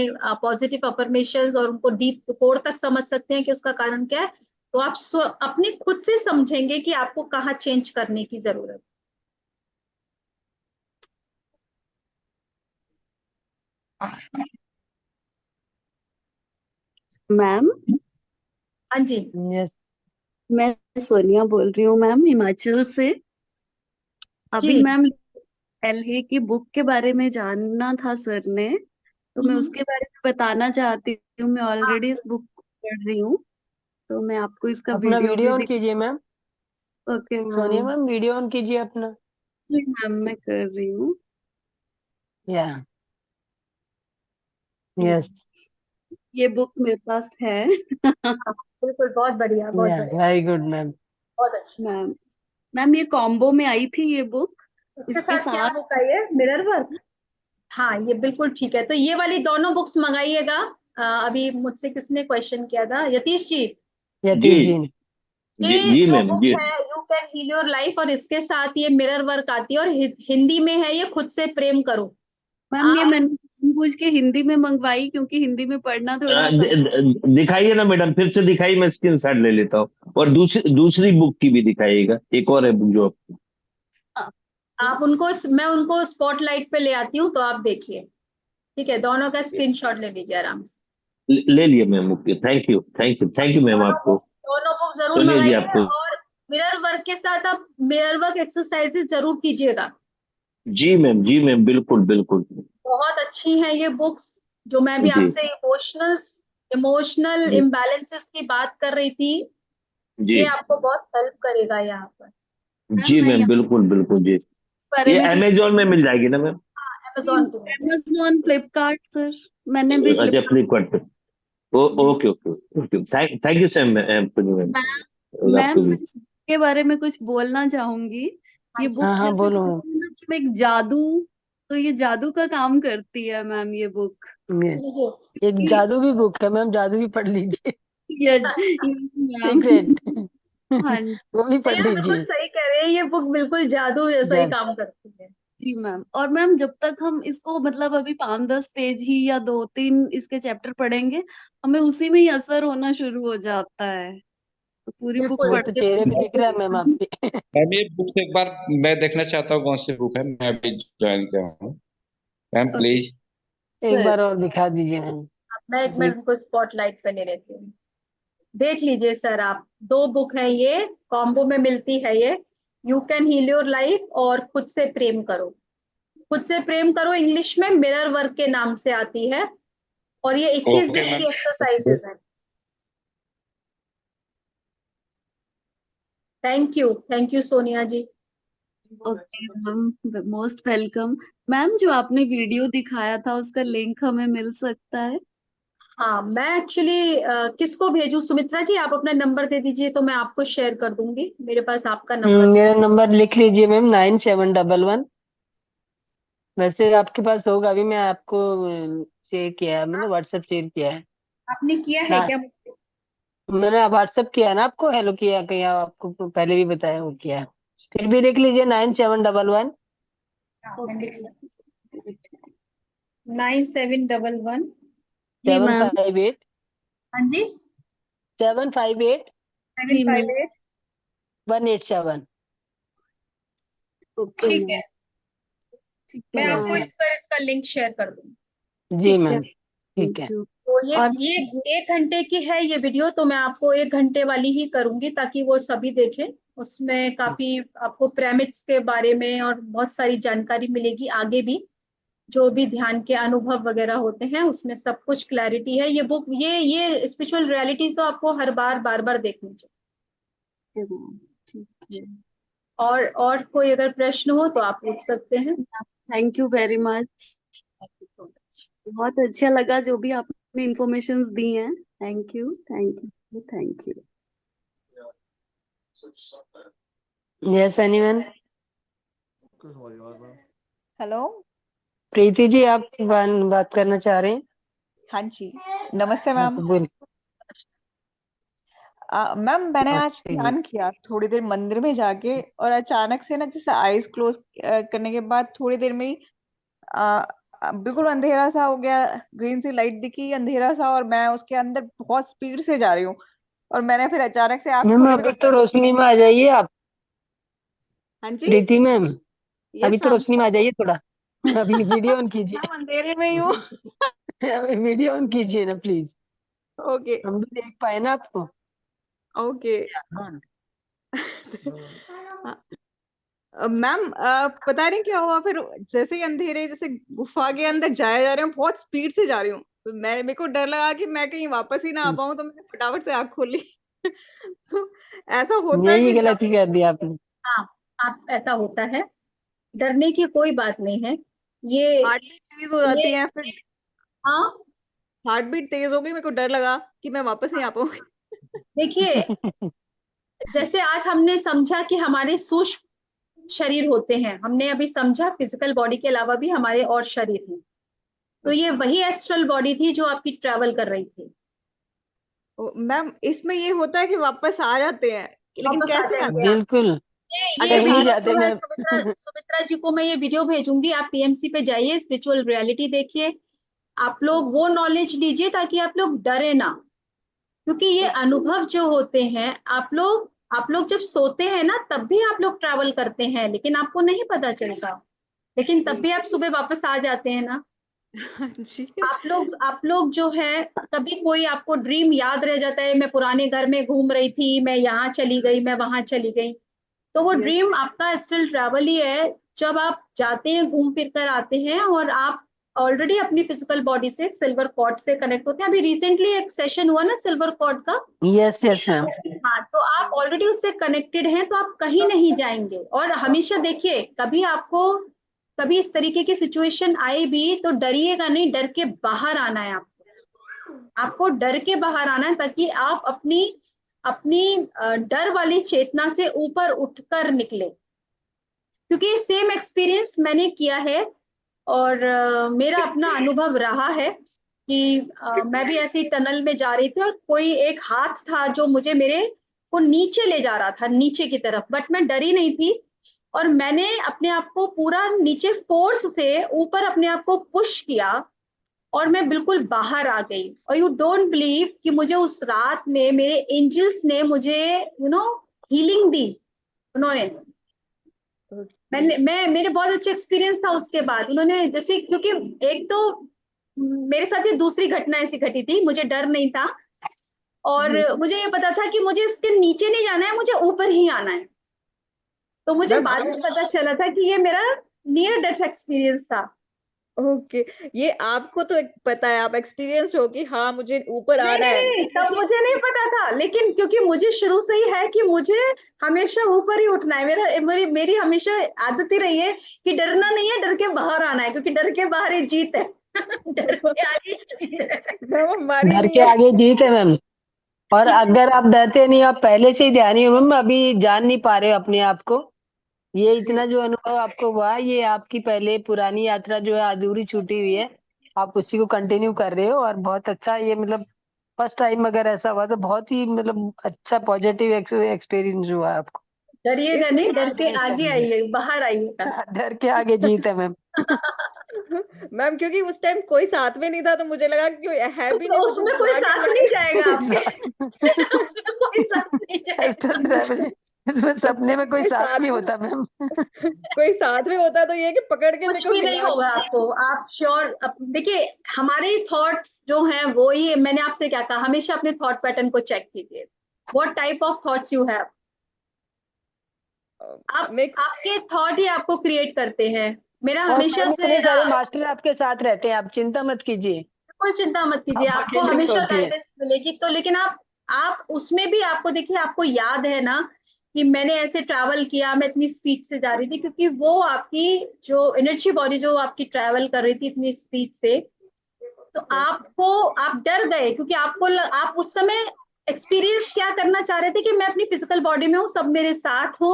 [SPEAKER 1] पॉजिटिव अफर्मेशंस और उनको डीप कोर तक समझ सकते हैं कि उसका कारण क्या है, तो आप अपने खुद से समझेंगे कि आपको कहाँ चेंज करने की जरूरत है।
[SPEAKER 9] मैम,
[SPEAKER 1] हाँ जी।
[SPEAKER 2] यस
[SPEAKER 9] मैं सोनिया बोल रही हूँ मैम, हिमाचल से। अभी
[SPEAKER 1] जी।
[SPEAKER 9] मैम एलए की बुक के बारे में जानना था सर ने, तो मैं उसके बारे में बताना चाहती हूँ। मैं ऑलरेडी इस बुक को पढ़ रही हूँ, तो मैं आपको इसका
[SPEAKER 2] अपना
[SPEAKER 9] वीडियो
[SPEAKER 2] वीडियो
[SPEAKER 9] भी
[SPEAKER 2] ऑन कीजिए ma'am.
[SPEAKER 9] Okay
[SPEAKER 2] Sonia
[SPEAKER 9] ma'am.
[SPEAKER 2] Ma'am video on कीजिए अपना।
[SPEAKER 9] जी मैम, मैं कर रही हूँ।
[SPEAKER 2] या यस
[SPEAKER 9] ये बुक मेरे पास है।
[SPEAKER 1] बिल्कुल, बहुत बढ़िया, बहुत
[SPEAKER 2] या
[SPEAKER 1] बढ़िया,
[SPEAKER 2] वेरी गुड मैम।
[SPEAKER 1] बहुत अच्छा।
[SPEAKER 9] मैम मैम ये कॉम्बो में आई थी ये बुक,
[SPEAKER 1] इसके
[SPEAKER 9] इसके
[SPEAKER 1] साथ क्या
[SPEAKER 9] साथ।
[SPEAKER 1] बुक आई है? Mirror work. हाँ, ये बिल्कुल ठीक है, तो ये वाली दोनों बुक्स मंगाइएगा। अभी मुझसे किसने क्वेश्चन किया था? यतीश जी।
[SPEAKER 2] यतीश
[SPEAKER 3] जी
[SPEAKER 2] जी ने।
[SPEAKER 3] जी
[SPEAKER 1] ये
[SPEAKER 3] जी
[SPEAKER 1] जो
[SPEAKER 3] मैम
[SPEAKER 1] बुक
[SPEAKER 3] जी।
[SPEAKER 1] है you can heal your life, और इसके साथ ये मिरर वर्क आती है, और हिंदी में है ये खुद से प्रेम करो।
[SPEAKER 9] मैम ये
[SPEAKER 1] आप
[SPEAKER 9] मैंने जानबूझ के हिंदी में मंगवाई, क्योंकि हिंदी में पढ़ना थोड़ा आसान।
[SPEAKER 3] दिखाइए ना मैडम, फिर से दिखाइए, मैं स्क्रीनशॉट ले लेता हूँ। और दूसरी दूसरी बुक की भी दिखाइएगा, एक और है बुक जो
[SPEAKER 1] आप उनको, मैं उनको स्पॉटलाइट पे ले आती हूँ, तो आप देखिए। ठीक है, दोनों का स्क्रीनशॉट ले लीजिए आराम से।
[SPEAKER 3] ले लिए ma'am. Okay, thank you thank you thank you ma'am आपको।
[SPEAKER 1] दोनों बुक जरूर
[SPEAKER 3] सोनिया जी
[SPEAKER 1] मंगाइए,
[SPEAKER 3] आपको।
[SPEAKER 1] और मिरर वर्क के साथ आप मिरर वर्क एक्सरसाइजेस जरूर कीजिएगा।
[SPEAKER 3] जी मैम बिल्कुल बिल्कुल।
[SPEAKER 1] बहुत अच्छी हैं ये बुक्स। जो मैं भी
[SPEAKER 3] जी
[SPEAKER 1] आपसे इमोशनल
[SPEAKER 3] जी
[SPEAKER 1] इम्बैलेंसेस की बात कर रही थी,
[SPEAKER 3] जी
[SPEAKER 1] ये आपको बहुत हेल्प करेगा यहाँ पर।
[SPEAKER 9] मैम
[SPEAKER 3] जी
[SPEAKER 9] मैं
[SPEAKER 3] मैम
[SPEAKER 9] यहाँ
[SPEAKER 3] बिल्कुल बिल्कुल जी।
[SPEAKER 9] के बारे
[SPEAKER 3] ये
[SPEAKER 9] में कुछ
[SPEAKER 3] अमेजोन में मिल जाएगी ना मैम?
[SPEAKER 1] अमेजोन पे मिल जाएगा।
[SPEAKER 9] अमेजोन, फ्लिपकार्ट सर, मैंने भी
[SPEAKER 3] अच्छा
[SPEAKER 9] फ्लिपकार्ट।
[SPEAKER 3] फ्लिपकार्ट पे।
[SPEAKER 9] जी
[SPEAKER 3] okay okay okay, thank you sir ma'am, ma'am
[SPEAKER 9] ma'am,
[SPEAKER 3] आपको
[SPEAKER 9] मैं
[SPEAKER 3] भी।
[SPEAKER 9] इस बुक के बारे में कुछ बोलना चाहूंगी।
[SPEAKER 1] हाँ
[SPEAKER 9] ये
[SPEAKER 1] जी।
[SPEAKER 9] बुक
[SPEAKER 2] हाँ
[SPEAKER 9] जैसे
[SPEAKER 2] बोलो
[SPEAKER 9] कि एक जादू, तो ये जादू का काम करती है मैम ये बुक।
[SPEAKER 2] मैम। ये एक
[SPEAKER 9] कि
[SPEAKER 2] जादू भी बुक है मैम, जादू भी पढ़ लीजिए।
[SPEAKER 9] ये मैम।
[SPEAKER 2] सीक्रेट
[SPEAKER 9] हाँ जी।
[SPEAKER 2] वो भी पढ़
[SPEAKER 1] नहीं, आप बिल्कुल
[SPEAKER 2] लीजिए।
[SPEAKER 1] सही कह रहे हैं, ये बुक बिल्कुल जादू जैसा ही
[SPEAKER 2] यस
[SPEAKER 1] काम करती है।
[SPEAKER 9] जी मैम, और मैम जब तक हम इसको मतलब अभी 5-10 पेज ही या 2-3 इसके चैप्टर पढ़ेंगे, हमें उसी में ही असर होना शुरू हो जाता है। पूरी बुक
[SPEAKER 1] बिल्कुल।
[SPEAKER 2] वो तो
[SPEAKER 9] पढ़ते
[SPEAKER 2] चेहरे पे दिख रहा है मैम
[SPEAKER 9] पढ़ते
[SPEAKER 2] आपके।
[SPEAKER 10] मैम ये बुक एक बार मैं देखना चाहता हूँ, कौन सी बुक है, मैं अभी ज्वाइन किया हूँ। Ma'am please.
[SPEAKER 2] एक
[SPEAKER 9] सर
[SPEAKER 2] बार और दिखा दीजिए मैम।
[SPEAKER 1] मैं एक मिनट उनको स्पॉटलाइट पे ले लेती हूँ। देख लीजिए सर, आप 2 बुक है, ये कॉम्बो में मिलती है ये, you can heal your life और खुद से प्रेम करो। खुद से प्रेम करो इंग्लिश में मिरर वर्क के नाम से आती है, और ये 21
[SPEAKER 3] ओके
[SPEAKER 1] दिन
[SPEAKER 3] मैम।
[SPEAKER 1] की एक्सरसाइजेस हैं। Thank you Sonia ji.
[SPEAKER 9] Okay ma'am, most welcome. Ma'am जो आपने वीडियो दिखाया था उसका लिंक हमें मिल सकता है?
[SPEAKER 1] हाँ, मैं एक्चुअली किसको भेजूं? सुमित्रा जी, आप अपना नंबर दे दीजिए तो मैं आपको शेयर कर दूंगी, मेरे पास आपका नंबर।
[SPEAKER 2] मेरा नंबर लिख लीजिए मैम, 9711। वैसे आपके पास होगा, अभी मैं आपको शेयर किया है, मतलब व्हाट्सएप शेयर किया है
[SPEAKER 1] आपने किया है
[SPEAKER 2] ना।
[SPEAKER 1] क्या?
[SPEAKER 2] मैंने व्हाट्सएप किया है ना आपको, हेलो किया कहीं, आपको पहले भी बताया वो किया है। फिर भी लिख लीजिए 9711
[SPEAKER 1] 9711।
[SPEAKER 9] जी मैम।
[SPEAKER 2] 758
[SPEAKER 1] हाँ जी,
[SPEAKER 2] 758
[SPEAKER 9] जी मैम।
[SPEAKER 1] 758।
[SPEAKER 2] 187।
[SPEAKER 9] ओके
[SPEAKER 1] ठीक
[SPEAKER 9] मैम।
[SPEAKER 1] है,
[SPEAKER 9] ठीक
[SPEAKER 1] मैं
[SPEAKER 9] है
[SPEAKER 2] यस
[SPEAKER 1] आपको
[SPEAKER 9] मैम।
[SPEAKER 2] मैम।
[SPEAKER 1] इस पर इसका लिंक शेयर कर दूंगी।
[SPEAKER 2] जी
[SPEAKER 9] ठीक है।
[SPEAKER 2] मैम, ठीक है।
[SPEAKER 9] Thank you.
[SPEAKER 1] तो ये
[SPEAKER 9] और
[SPEAKER 1] ये 1 घंटे की है ये वीडियो, तो मैं आपको 1 घंटे वाली ही करूंगी ताकि वो सभी देखें। उसमें काफी आपको पिरामिड्स के बारे में और बहुत सारी जानकारी मिलेगी आगे भी, जो भी ध्यान के अनुभव वगैरह होते हैं उसमें सब कुछ क्लैरिटी है। ये बुक, ये स्पिरिचुअल रियलिटी तो आपको हर बार बार बार देखनी चाहिए।
[SPEAKER 9] मैम, ठीक है।
[SPEAKER 1] और कोई अगर प्रश्न हो तो आप पूछ सकते हैं।
[SPEAKER 9] Thank you very much.
[SPEAKER 1] Thank you so much.
[SPEAKER 9] बहुत अच्छा लगा जो भी आपने इंफॉर्मेशंस दी हैं। Thank you, thank you, thank you.
[SPEAKER 2] Yes anyone?
[SPEAKER 10] Hello.
[SPEAKER 2] Preeti ji, आप बात करना चाह रहे हैं?
[SPEAKER 10] हाँ जी, नमस्ते
[SPEAKER 2] हाँ
[SPEAKER 10] मैम।
[SPEAKER 2] तो बोल।
[SPEAKER 10] मैम मैंने आज
[SPEAKER 2] नमस्ते जी।
[SPEAKER 10] ध्यान किया थोड़ी देर मंदिर में जाके, और अचानक से ना जैसे आईज क्लोज करने के बाद थोड़ी देर में ही बिल्कुल अंधेरा सा हो गया, ग्रीन सी लाइट दिखी, अंधेरा सा, और मैं उसके अंदर बहुत स्पीड से जा रही हूँ, और मैंने फिर अचानक से आंख
[SPEAKER 2] मैम
[SPEAKER 10] खोली। मेरे
[SPEAKER 2] अभी
[SPEAKER 10] को
[SPEAKER 2] तो रोशनी में आ जाइए आप।
[SPEAKER 10] हाँ जी।
[SPEAKER 2] प्रीति मैम, अभी
[SPEAKER 10] यस
[SPEAKER 2] तो
[SPEAKER 10] मैम।
[SPEAKER 2] रोशनी में आ जाइए थोड़ा। अभी वीडियो ऑन कीजिए।
[SPEAKER 10] मैम अंधेरे में ही हूँ।
[SPEAKER 2] अभी वीडियो ऑन कीजिए ना प्लीज,
[SPEAKER 10] ओके
[SPEAKER 2] हम भी देख पाए ना आपको।
[SPEAKER 10] ओके।
[SPEAKER 2] हाँ।
[SPEAKER 10] मैम पता नहीं क्या हुआ, फिर जैसे ही अंधेरे, जैसे गुफा के अंदर जाया जा रही हूँ, बहुत स्पीड से जा रही हूँ, तो मेरे को डर लगा कि मैं कहीं वापस ही ना आ पाऊँ, तो मैंने फटाफट से आंख खोली। तो ऐसा होता है
[SPEAKER 2] यही
[SPEAKER 10] कि
[SPEAKER 2] गलती कर दी आपने।
[SPEAKER 1] हाँ, आप ऐसा होता है, डरने की कोई बात नहीं है। ये
[SPEAKER 10] हार्ट बीट तेज हो
[SPEAKER 1] ये
[SPEAKER 10] जाती है, फिर
[SPEAKER 1] हाँ,
[SPEAKER 10] हार्ट बीट तेज हो गई, मेरे को डर लगा कि मैं वापस नहीं आ पाऊंगी।
[SPEAKER 1] देखिए, जैसे आज हमने समझा कि हमारे सूक्ष्म शरीर होते हैं, हमने अभी समझा फिजिकल बॉडी के अलावा भी हमारे और शरीर हैं। तो ये वही एस्ट्रल बॉडी थी जो आपकी ट्रैवल कर रही थी।
[SPEAKER 10] मैम इसमें ये होता है कि वापस आ जाते हैं, लेकिन
[SPEAKER 1] वापस आ
[SPEAKER 10] कैसे
[SPEAKER 1] जाएंगे
[SPEAKER 10] आते हैं?
[SPEAKER 1] आप।
[SPEAKER 2] बिल्कुल,
[SPEAKER 1] ये
[SPEAKER 2] कहीं नहीं
[SPEAKER 1] वीडियो
[SPEAKER 2] जाते
[SPEAKER 1] जो है,
[SPEAKER 2] मैम।
[SPEAKER 1] सुमित्रा जी को मैं ये वीडियो भेजूंगी, आप पीएमसी पे जाइए, स्पिरिचुअल रियलिटी देखिए, आप लोग वो नॉलेज लीजिए ताकि आप लोग डरे ना। क्योंकि ये अनुभव जो होते हैं, आप लोग जब सोते हैं ना तब भी आप लोग ट्रैवल करते हैं, लेकिन आपको नहीं पता चलता, लेकिन तब भी आप सुबह वापस आ जाते हैं ना।
[SPEAKER 10] जी।
[SPEAKER 1] आप लोग जो है, कभी कोई आपको ड्रीम याद रह जाता है, मैं पुराने घर में घूम रही थी, मैं यहाँ चली गई, मैं वहां चली गई, तो वो
[SPEAKER 10] यस।
[SPEAKER 1] ड्रीम आपका स्टिल ट्रैवल ही है। जब आप जाते हैं, घूम फिर कर आते हैं, और आप ऑलरेडी अपनी फिजिकल बॉडी से सिल्वर कॉर्ड से कनेक्ट होते हैं। अभी रिसेंटली एक सेशन हुआ ना सिल्वर कॉर्ड का।
[SPEAKER 2] Yes yes ma'am.
[SPEAKER 1] हाँ, तो आप ऑलरेडी उससे कनेक्टेड हैं, तो आप कहीं नहीं जाएंगे। और हमेशा देखिए, कभी इस तरीके की सिचुएशन आए भी तो डरिएगा नहीं, डर के बाहर आना है आपको डर के बाहर आना है, ताकि आप अपनी अपनी डर वाली चेतना से ऊपर उठकर निकले। क्योंकि सेम एक्सपीरियंस मैंने किया है, और मेरा अपना अनुभव रहा है कि मैं भी ऐसी टनल में जा रही थी, और कोई एक हाथ था जो मेरे को नीचे ले जा रहा था, नीचे की तरफ, बट मैं डरी नहीं थी, और मैंने अपने आप को पूरा नीचे फोर्स से ऊपर अपने आप को पुश किया, और मैं बिल्कुल बाहर आ गई। और यू डोंट बिलीव कि मुझे उस रात में मेरे एंजल्स ने मुझे हीलिंग दी। उन्होंने मेरे बहुत अच्छे एक्सपीरियंस था उसके बाद। उन्होंने जैसे, क्योंकि एक तो मेरे साथ ये दूसरी घटना ऐसी घटी थी, मुझे डर नहीं था और मुझे ये पता था कि मुझे इसके नीचे नहीं जाना है, मुझे ऊपर ही आना है। तो मुझे बाद में पता चला था कि ये मेरा नियर डेथ एक्सपीरियंस था।
[SPEAKER 10] ओके, ये आपको तो पता है, आप एक्सपीरियंस हो कि हाँ मुझे ऊपर
[SPEAKER 1] नहीं
[SPEAKER 10] आना
[SPEAKER 1] नहीं
[SPEAKER 10] है।
[SPEAKER 1] नहीं, तब मुझे नहीं पता था, लेकिन क्योंकि मुझे शुरू से ही है कि मुझे हमेशा ऊपर ही उठना है। मेरी हमेशा आदत ही रही है कि डरना नहीं है, डर के बाहर आना है, क्योंकि डर के बाहर ही जीत है। डर के आगे जीत है।
[SPEAKER 10] मैम हमारी
[SPEAKER 2] डर
[SPEAKER 10] नहीं
[SPEAKER 2] के
[SPEAKER 10] है।
[SPEAKER 2] आगे जीत है मैम। और अगर आप डरते नहीं, आप पहले से ही ध्यानी हो मैम, अभी जान नहीं पा रहे हो अपने आप को। ये इतना जो अनुभव आपको हुआ, ये आपकी पहले पुरानी यात्रा जो है अधूरी छूटी हुई है, आप उसी को कंटिन्यू कर रहे हो। और बहुत अच्छा, ये मतलब फर्स्ट टाइम अगर ऐसा हुआ तो बहुत ही मतलब अच्छा पॉजिटिव एक्सपीरियंस हुआ आपको।
[SPEAKER 1] डरिएगा नहीं, डर के
[SPEAKER 2] Continuous
[SPEAKER 1] आगे
[SPEAKER 2] करिए।
[SPEAKER 1] आइए, बाहर आइएगा।
[SPEAKER 2] डर के आगे जीत है मैम।
[SPEAKER 10] मैम क्योंकि उस टाइम कोई साथ में नहीं था, तो मुझे लगा कि है भी नहीं, मुझे
[SPEAKER 1] उसमें कोई
[SPEAKER 10] घबराहट
[SPEAKER 1] साथ
[SPEAKER 10] लग
[SPEAKER 1] नहीं
[SPEAKER 10] रही।
[SPEAKER 1] जाएगा आपके। उसमें कोई साथ नहीं
[SPEAKER 2] एस्ट्रल
[SPEAKER 1] जाएगा।
[SPEAKER 2] ट्रैवलिंग, इसमें सपने में कोई
[SPEAKER 10] कोई
[SPEAKER 2] साथ
[SPEAKER 10] साथ
[SPEAKER 2] नहीं
[SPEAKER 10] में
[SPEAKER 2] होता मैम।
[SPEAKER 10] कोई साथ में होता तो ये कि पकड़ के मेरे
[SPEAKER 1] कुछ
[SPEAKER 10] को
[SPEAKER 1] भी नहीं
[SPEAKER 10] हिला
[SPEAKER 1] होगा आपको, आप श्योर। देखिए, हमारे थॉट्स जो हैं वो ही, मैंने आपसे क्या कहा, हमेशा अपने थॉट पैटर्न को चेक कीजिए। What type of thoughts you have. आप
[SPEAKER 10] मिक्स।
[SPEAKER 1] आपके थॉट ही आपको क्रिएट करते हैं। मेरा
[SPEAKER 2] और
[SPEAKER 1] हमेशा
[SPEAKER 2] मैम
[SPEAKER 1] से
[SPEAKER 2] इतने सारे मास्टर आपके साथ रहते हैं, आप चिंता मत कीजिए।
[SPEAKER 1] कोई चिंता मत कीजिए,
[SPEAKER 2] आप
[SPEAKER 1] आपको
[SPEAKER 2] अकेले नहीं
[SPEAKER 1] हमेशा
[SPEAKER 2] होती है।
[SPEAKER 1] गाइडेंस मिलेगी। तो लेकिन आप उसमें भी आपको देखिए, आपको याद है ना कि मैंने ऐसे ट्रैवल किया, मैं इतनी स्पीड से जा रही थी, क्योंकि वो आपकी जो एनर्जी बॉडी जो आपकी ट्रैवल कर रही थी इतनी स्पीड से, तो आप डर गए, क्योंकि आप उस समय एक्सपीरियंस क्या करना चाह रहे थे कि मैं अपनी फिजिकल बॉडी में हूँ, सब मेरे साथ हो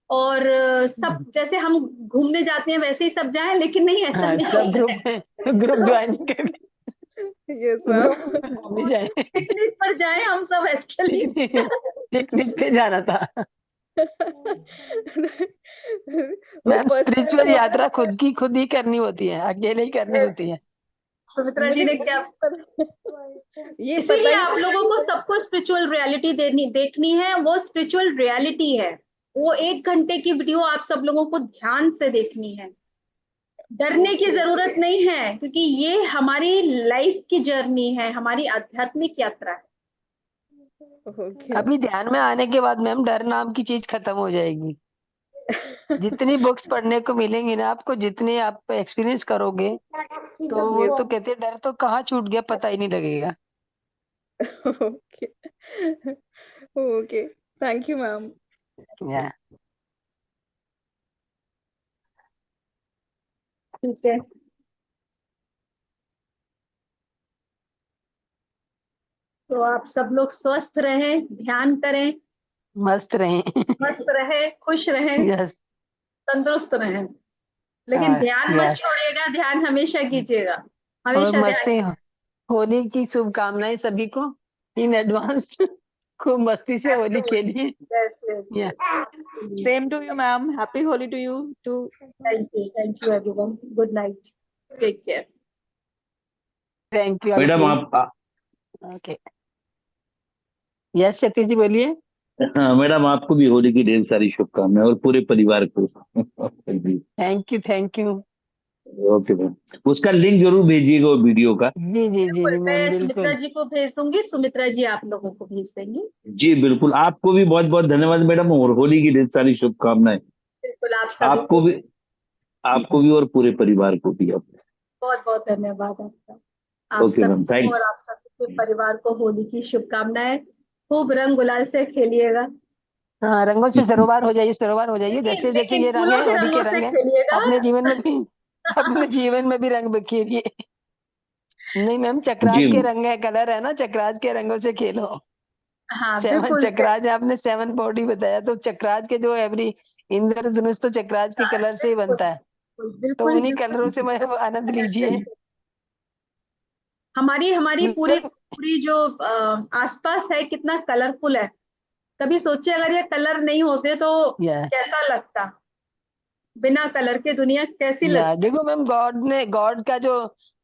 [SPEAKER 1] और सब जैसे हम घूमने जाते हैं वैसे ही सब जाएं, लेकिन नहीं, ऐसा
[SPEAKER 2] हाँ,
[SPEAKER 1] नहीं
[SPEAKER 2] सब
[SPEAKER 1] होता है।
[SPEAKER 2] ग्रुप ज्वाइनिंग कर,
[SPEAKER 10] यस
[SPEAKER 2] ग्रुप
[SPEAKER 10] मैम।
[SPEAKER 2] में घूमने जाए।
[SPEAKER 1] पिकनिक पर जाएं हम सब एक्चुअली।
[SPEAKER 2] पिकनिक, पिकनिक पे जाना था
[SPEAKER 10] वो
[SPEAKER 2] मैम।
[SPEAKER 10] पर्सनल
[SPEAKER 2] स्पिरिचुअल
[SPEAKER 10] होता
[SPEAKER 2] यात्रा
[SPEAKER 10] है।
[SPEAKER 2] खुद ही करनी होती है, अकेले ही करनी होती है।
[SPEAKER 1] सुमित्रा जी
[SPEAKER 10] मुझे
[SPEAKER 1] ने
[SPEAKER 10] ये
[SPEAKER 1] क्या,
[SPEAKER 10] पता
[SPEAKER 1] इसीलिए
[SPEAKER 10] ही
[SPEAKER 1] आप
[SPEAKER 10] नहीं।
[SPEAKER 1] लोगों को सबको स्पिरिचुअल रियलिटी देखनी है, वो स्पिरिचुअल रियलिटी है। वो 1 घंटे की वीडियो आप सब लोगों को ध्यान से देखनी है। डरने की जरूरत नहीं है, क्योंकि ये हमारी लाइफ की जर्नी है, हमारी आध्यात्मिक यात्रा है।
[SPEAKER 10] ओके।
[SPEAKER 2] अभी ध्यान में आने के बाद मैम डर नाम की चीज खत्म हो जाएगी। जितनी बुक्स पढ़ने को मिलेंगी ना आपको, जितने आप एक्सपीरियंस करोगे, तो वो
[SPEAKER 10] यस।
[SPEAKER 2] तो कहते हैं डर तो कहाँ छूट गया पता ही नहीं लगेगा।
[SPEAKER 10] Okay. Okay, thank you ma'am.
[SPEAKER 2] या
[SPEAKER 1] ठीक है, तो आप सब लोग स्वस्थ रहें, ध्यान करें,
[SPEAKER 2] मस्त रहें।
[SPEAKER 1] मस्त रहें, खुश रहें,
[SPEAKER 2] यस।
[SPEAKER 1] तंदुरुस्त रहें। लेकिन ध्यान मत
[SPEAKER 2] यस।
[SPEAKER 1] छोड़िएगा, ध्यान हमेशा कीजिएगा,
[SPEAKER 2] और
[SPEAKER 1] हमेशा ध्यान।
[SPEAKER 2] मस्ती, होली की शुभकामनाएं सभी को इन एडवांस। खूब मस्ती से होली खेलिए।
[SPEAKER 1] Yes yes
[SPEAKER 2] yeah
[SPEAKER 10] same to you ma'am, happy Holi to you too.
[SPEAKER 1] Thank you everyone, good night, take care.
[SPEAKER 2] Thank you
[SPEAKER 3] madam
[SPEAKER 2] again.
[SPEAKER 3] आप
[SPEAKER 2] ओके। यस सतीश जी बोलिए।
[SPEAKER 3] हाँ मैडम, आपको भी होली की ढेर सारी शुभकामनाएं और पूरे परिवार को। जी।
[SPEAKER 2] Thank you, thank you.
[SPEAKER 3] Okay ma'am, उसका लिंक जरूर भेजिएगा वो वीडियो का।
[SPEAKER 2] जी जी जी जी मैम,
[SPEAKER 1] मैं सुमित्रा
[SPEAKER 2] बिल्कुल।
[SPEAKER 1] जी को भेज दूंगी, सुमित्रा जी आप लोगों को भेज देंगी।
[SPEAKER 3] जी बिल्कुल, आपको भी बहुत बहुत धन्यवाद मैडम, और होली की ढेर सारी शुभकामनाएं
[SPEAKER 1] बिल्कुल, आप सभी को
[SPEAKER 3] आपको भी और पूरे परिवार को भी।
[SPEAKER 1] बहुत बहुत धन्यवाद आपका। आप
[SPEAKER 3] ओके मैम,
[SPEAKER 1] सबको और
[SPEAKER 3] थैंक्स।
[SPEAKER 1] आप सभी के परिवार को होली की शुभकामनाएं। खूब रंग गुलाल से खेलिएगा,
[SPEAKER 2] हाँ, रंगों से सरोवर हो जाइए, सरोवर हो जाइए।
[SPEAKER 1] लेकिन
[SPEAKER 2] जैसे जैसे
[SPEAKER 1] लेकिन
[SPEAKER 2] ये रंग
[SPEAKER 1] फूलों
[SPEAKER 2] है,
[SPEAKER 1] के
[SPEAKER 2] होली के
[SPEAKER 1] रंगों से
[SPEAKER 2] रंग है,
[SPEAKER 1] खेलिएगा।
[SPEAKER 2] अपने जीवन में भी, अपने जीवन में भी रंग बिखेरिए। नहीं मैम, चक्राज
[SPEAKER 3] जी
[SPEAKER 2] के रंग है, कलर है ना, चक्राज के रंगों से खेलो।
[SPEAKER 1] हाँ
[SPEAKER 2] 7
[SPEAKER 1] बिल्कुल,
[SPEAKER 2] चक्राज है, आपने 7 बॉडी बताया, तो चक्राज के जो एवरी इंद्रधनुष तो चक्राज के कलर से ही
[SPEAKER 1] बिल्कुल
[SPEAKER 2] बनता है। तो
[SPEAKER 1] बिल्कुल
[SPEAKER 2] उन्हीं कलरों
[SPEAKER 1] बिल्कुल।
[SPEAKER 2] से मैं आनंद लीजिए।
[SPEAKER 1] हमारी हमारी पूरी
[SPEAKER 2] नहीं,
[SPEAKER 1] पूरी जो आसपास है कितना कलरफुल है। कभी सोचे अगर ये कलर नहीं होते तो
[SPEAKER 2] या
[SPEAKER 1] कैसा लगता, बिना कलर के दुनिया कैसी
[SPEAKER 2] या
[SPEAKER 1] लगती।
[SPEAKER 2] देखो मैम, गॉड का जो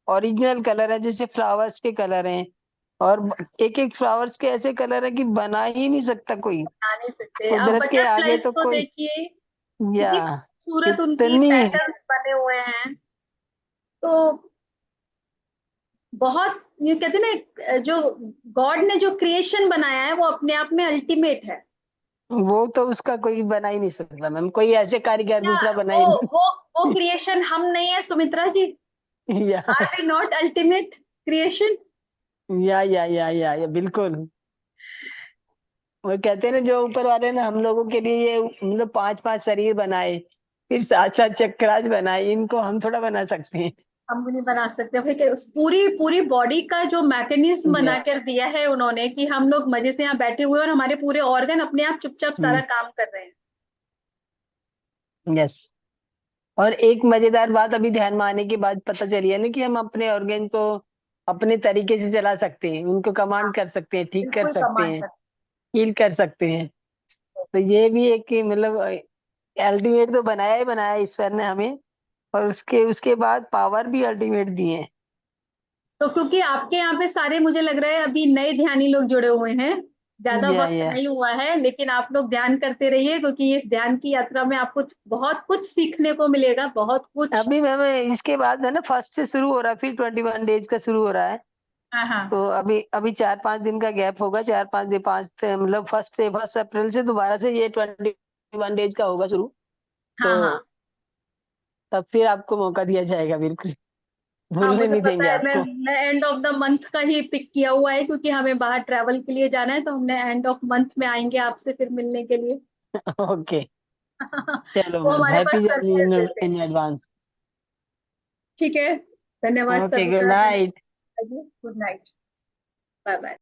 [SPEAKER 2] ओरिजिनल कलर है, जैसे फ्लावर्स के कलर हैं, और एक एक फ्लावर्स के ऐसे कलर है कि बना ही नहीं सकता कोई।
[SPEAKER 1] बता नहीं सकते। आप
[SPEAKER 2] कुदरत के आगे
[SPEAKER 1] बटरफ्लाईज
[SPEAKER 2] तो
[SPEAKER 1] को
[SPEAKER 2] कोई।
[SPEAKER 1] देखिए,
[SPEAKER 2] या
[SPEAKER 1] कितनी खूबसूरत उनकी
[SPEAKER 2] कितनी,
[SPEAKER 1] पैटर्न्स बने हुए हैं। तो बहुत, ये कहते हैं ना, जो गॉड ने जो क्रिएशन बनाया है वो अपने आप में अल्टीमेट है।
[SPEAKER 2] वो तो उसका कोई बना ही नहीं सकता मैम, कोई ऐसे कारीगर
[SPEAKER 1] क्या
[SPEAKER 2] दूसरा बना ही
[SPEAKER 1] वो क्रिएशन हम नहीं है सुमित्रा जी?
[SPEAKER 2] नहीं।
[SPEAKER 1] Are we not ultimate creation?
[SPEAKER 2] या बिल्कुल। वो कहते हैं ना, जो ऊपर वाले ने हम लोगों के लिए ये मतलब 5-5 शरीर बनाए, फिर 7-7 चक्रास बनाए, इनको हम थोड़ा बना सकते हैं।
[SPEAKER 1] हम भी नहीं बना सकते भाई, कि उस पूरी पूरी बॉडी का जो मैकेनिज्म बना
[SPEAKER 2] या
[SPEAKER 1] कर दिया है उन्होंने, कि हम लोग मजे से यहाँ बैठे हुए हैं और हमारे पूरे ऑर्गन अपने आप चुपचाप सारा काम कर रहे हैं।
[SPEAKER 2] यस। और एक मजेदार बात अभी ध्यान में आने के बाद पता चली है ना, कि हम अपने ऑर्गन को अपने तरीके से चला सकते हैं, उनको कमांड कर सकते हैं, ठीक कर
[SPEAKER 1] बिल्कुल
[SPEAKER 2] सकते
[SPEAKER 1] कमांड
[SPEAKER 2] हैं,
[SPEAKER 1] कर।
[SPEAKER 2] हील कर सकते हैं। तो ये भी एक मतलब अल्टीमेट तो बनाया ही बनाया ईश्वर ने हमें, और उसके उसके बाद पावर भी अल्टीमेट दी है।
[SPEAKER 1] तो क्योंकि आपके यहाँ पे सारे, मुझे लग रहा है अभी नए ध्यानी लोग जुड़े हुए हैं, ज्यादा वक्त
[SPEAKER 2] या
[SPEAKER 1] नहीं हुआ है, लेकिन आप लोग ध्यान करते रहिए, क्योंकि इस ध्यान की यात्रा में आपको बहुत कुछ सीखने को मिलेगा, बहुत कुछ।
[SPEAKER 2] अभी मैम इसके बाद है ना, फर्स्ट से शुरू हो रहा है, फिर 21 डेज का शुरू हो रहा है।
[SPEAKER 1] हाँ हाँ
[SPEAKER 2] तो अभी अभी 4-5 दिन का गैप होगा, 4-5 दिन, 5 मतलब फर्स्ट अप्रैल से दोबारा से ये 21 डेज का होगा शुरू।
[SPEAKER 1] हाँ
[SPEAKER 2] तो
[SPEAKER 1] हाँ
[SPEAKER 2] तब फिर आपको मौका दिया जाएगा, बिल्कुल
[SPEAKER 1] हाँ,
[SPEAKER 2] भूलने
[SPEAKER 1] मुझे
[SPEAKER 2] नहीं
[SPEAKER 1] पता
[SPEAKER 2] देंगे
[SPEAKER 1] है।
[SPEAKER 2] आपको।
[SPEAKER 1] मैं एंड ऑफ द मंथ का ही पिक किया हुआ है, क्योंकि हमें बाहर ट्रैवल के लिए जाना है, तो हमने एंड ऑफ मंथ में आएंगे आपसे फिर मिलने के लिए।
[SPEAKER 2] ओके, चलो
[SPEAKER 1] वो
[SPEAKER 2] मैम,
[SPEAKER 1] हमारे
[SPEAKER 2] हैप्पी
[SPEAKER 1] पास
[SPEAKER 2] जर्नी
[SPEAKER 1] सरप्राइज देते हैं।
[SPEAKER 2] In advance.
[SPEAKER 1] ठीक है, धन्यवाद
[SPEAKER 2] okay, good
[SPEAKER 1] Savita ji.
[SPEAKER 2] Night.
[SPEAKER 1] Good night, bye bye.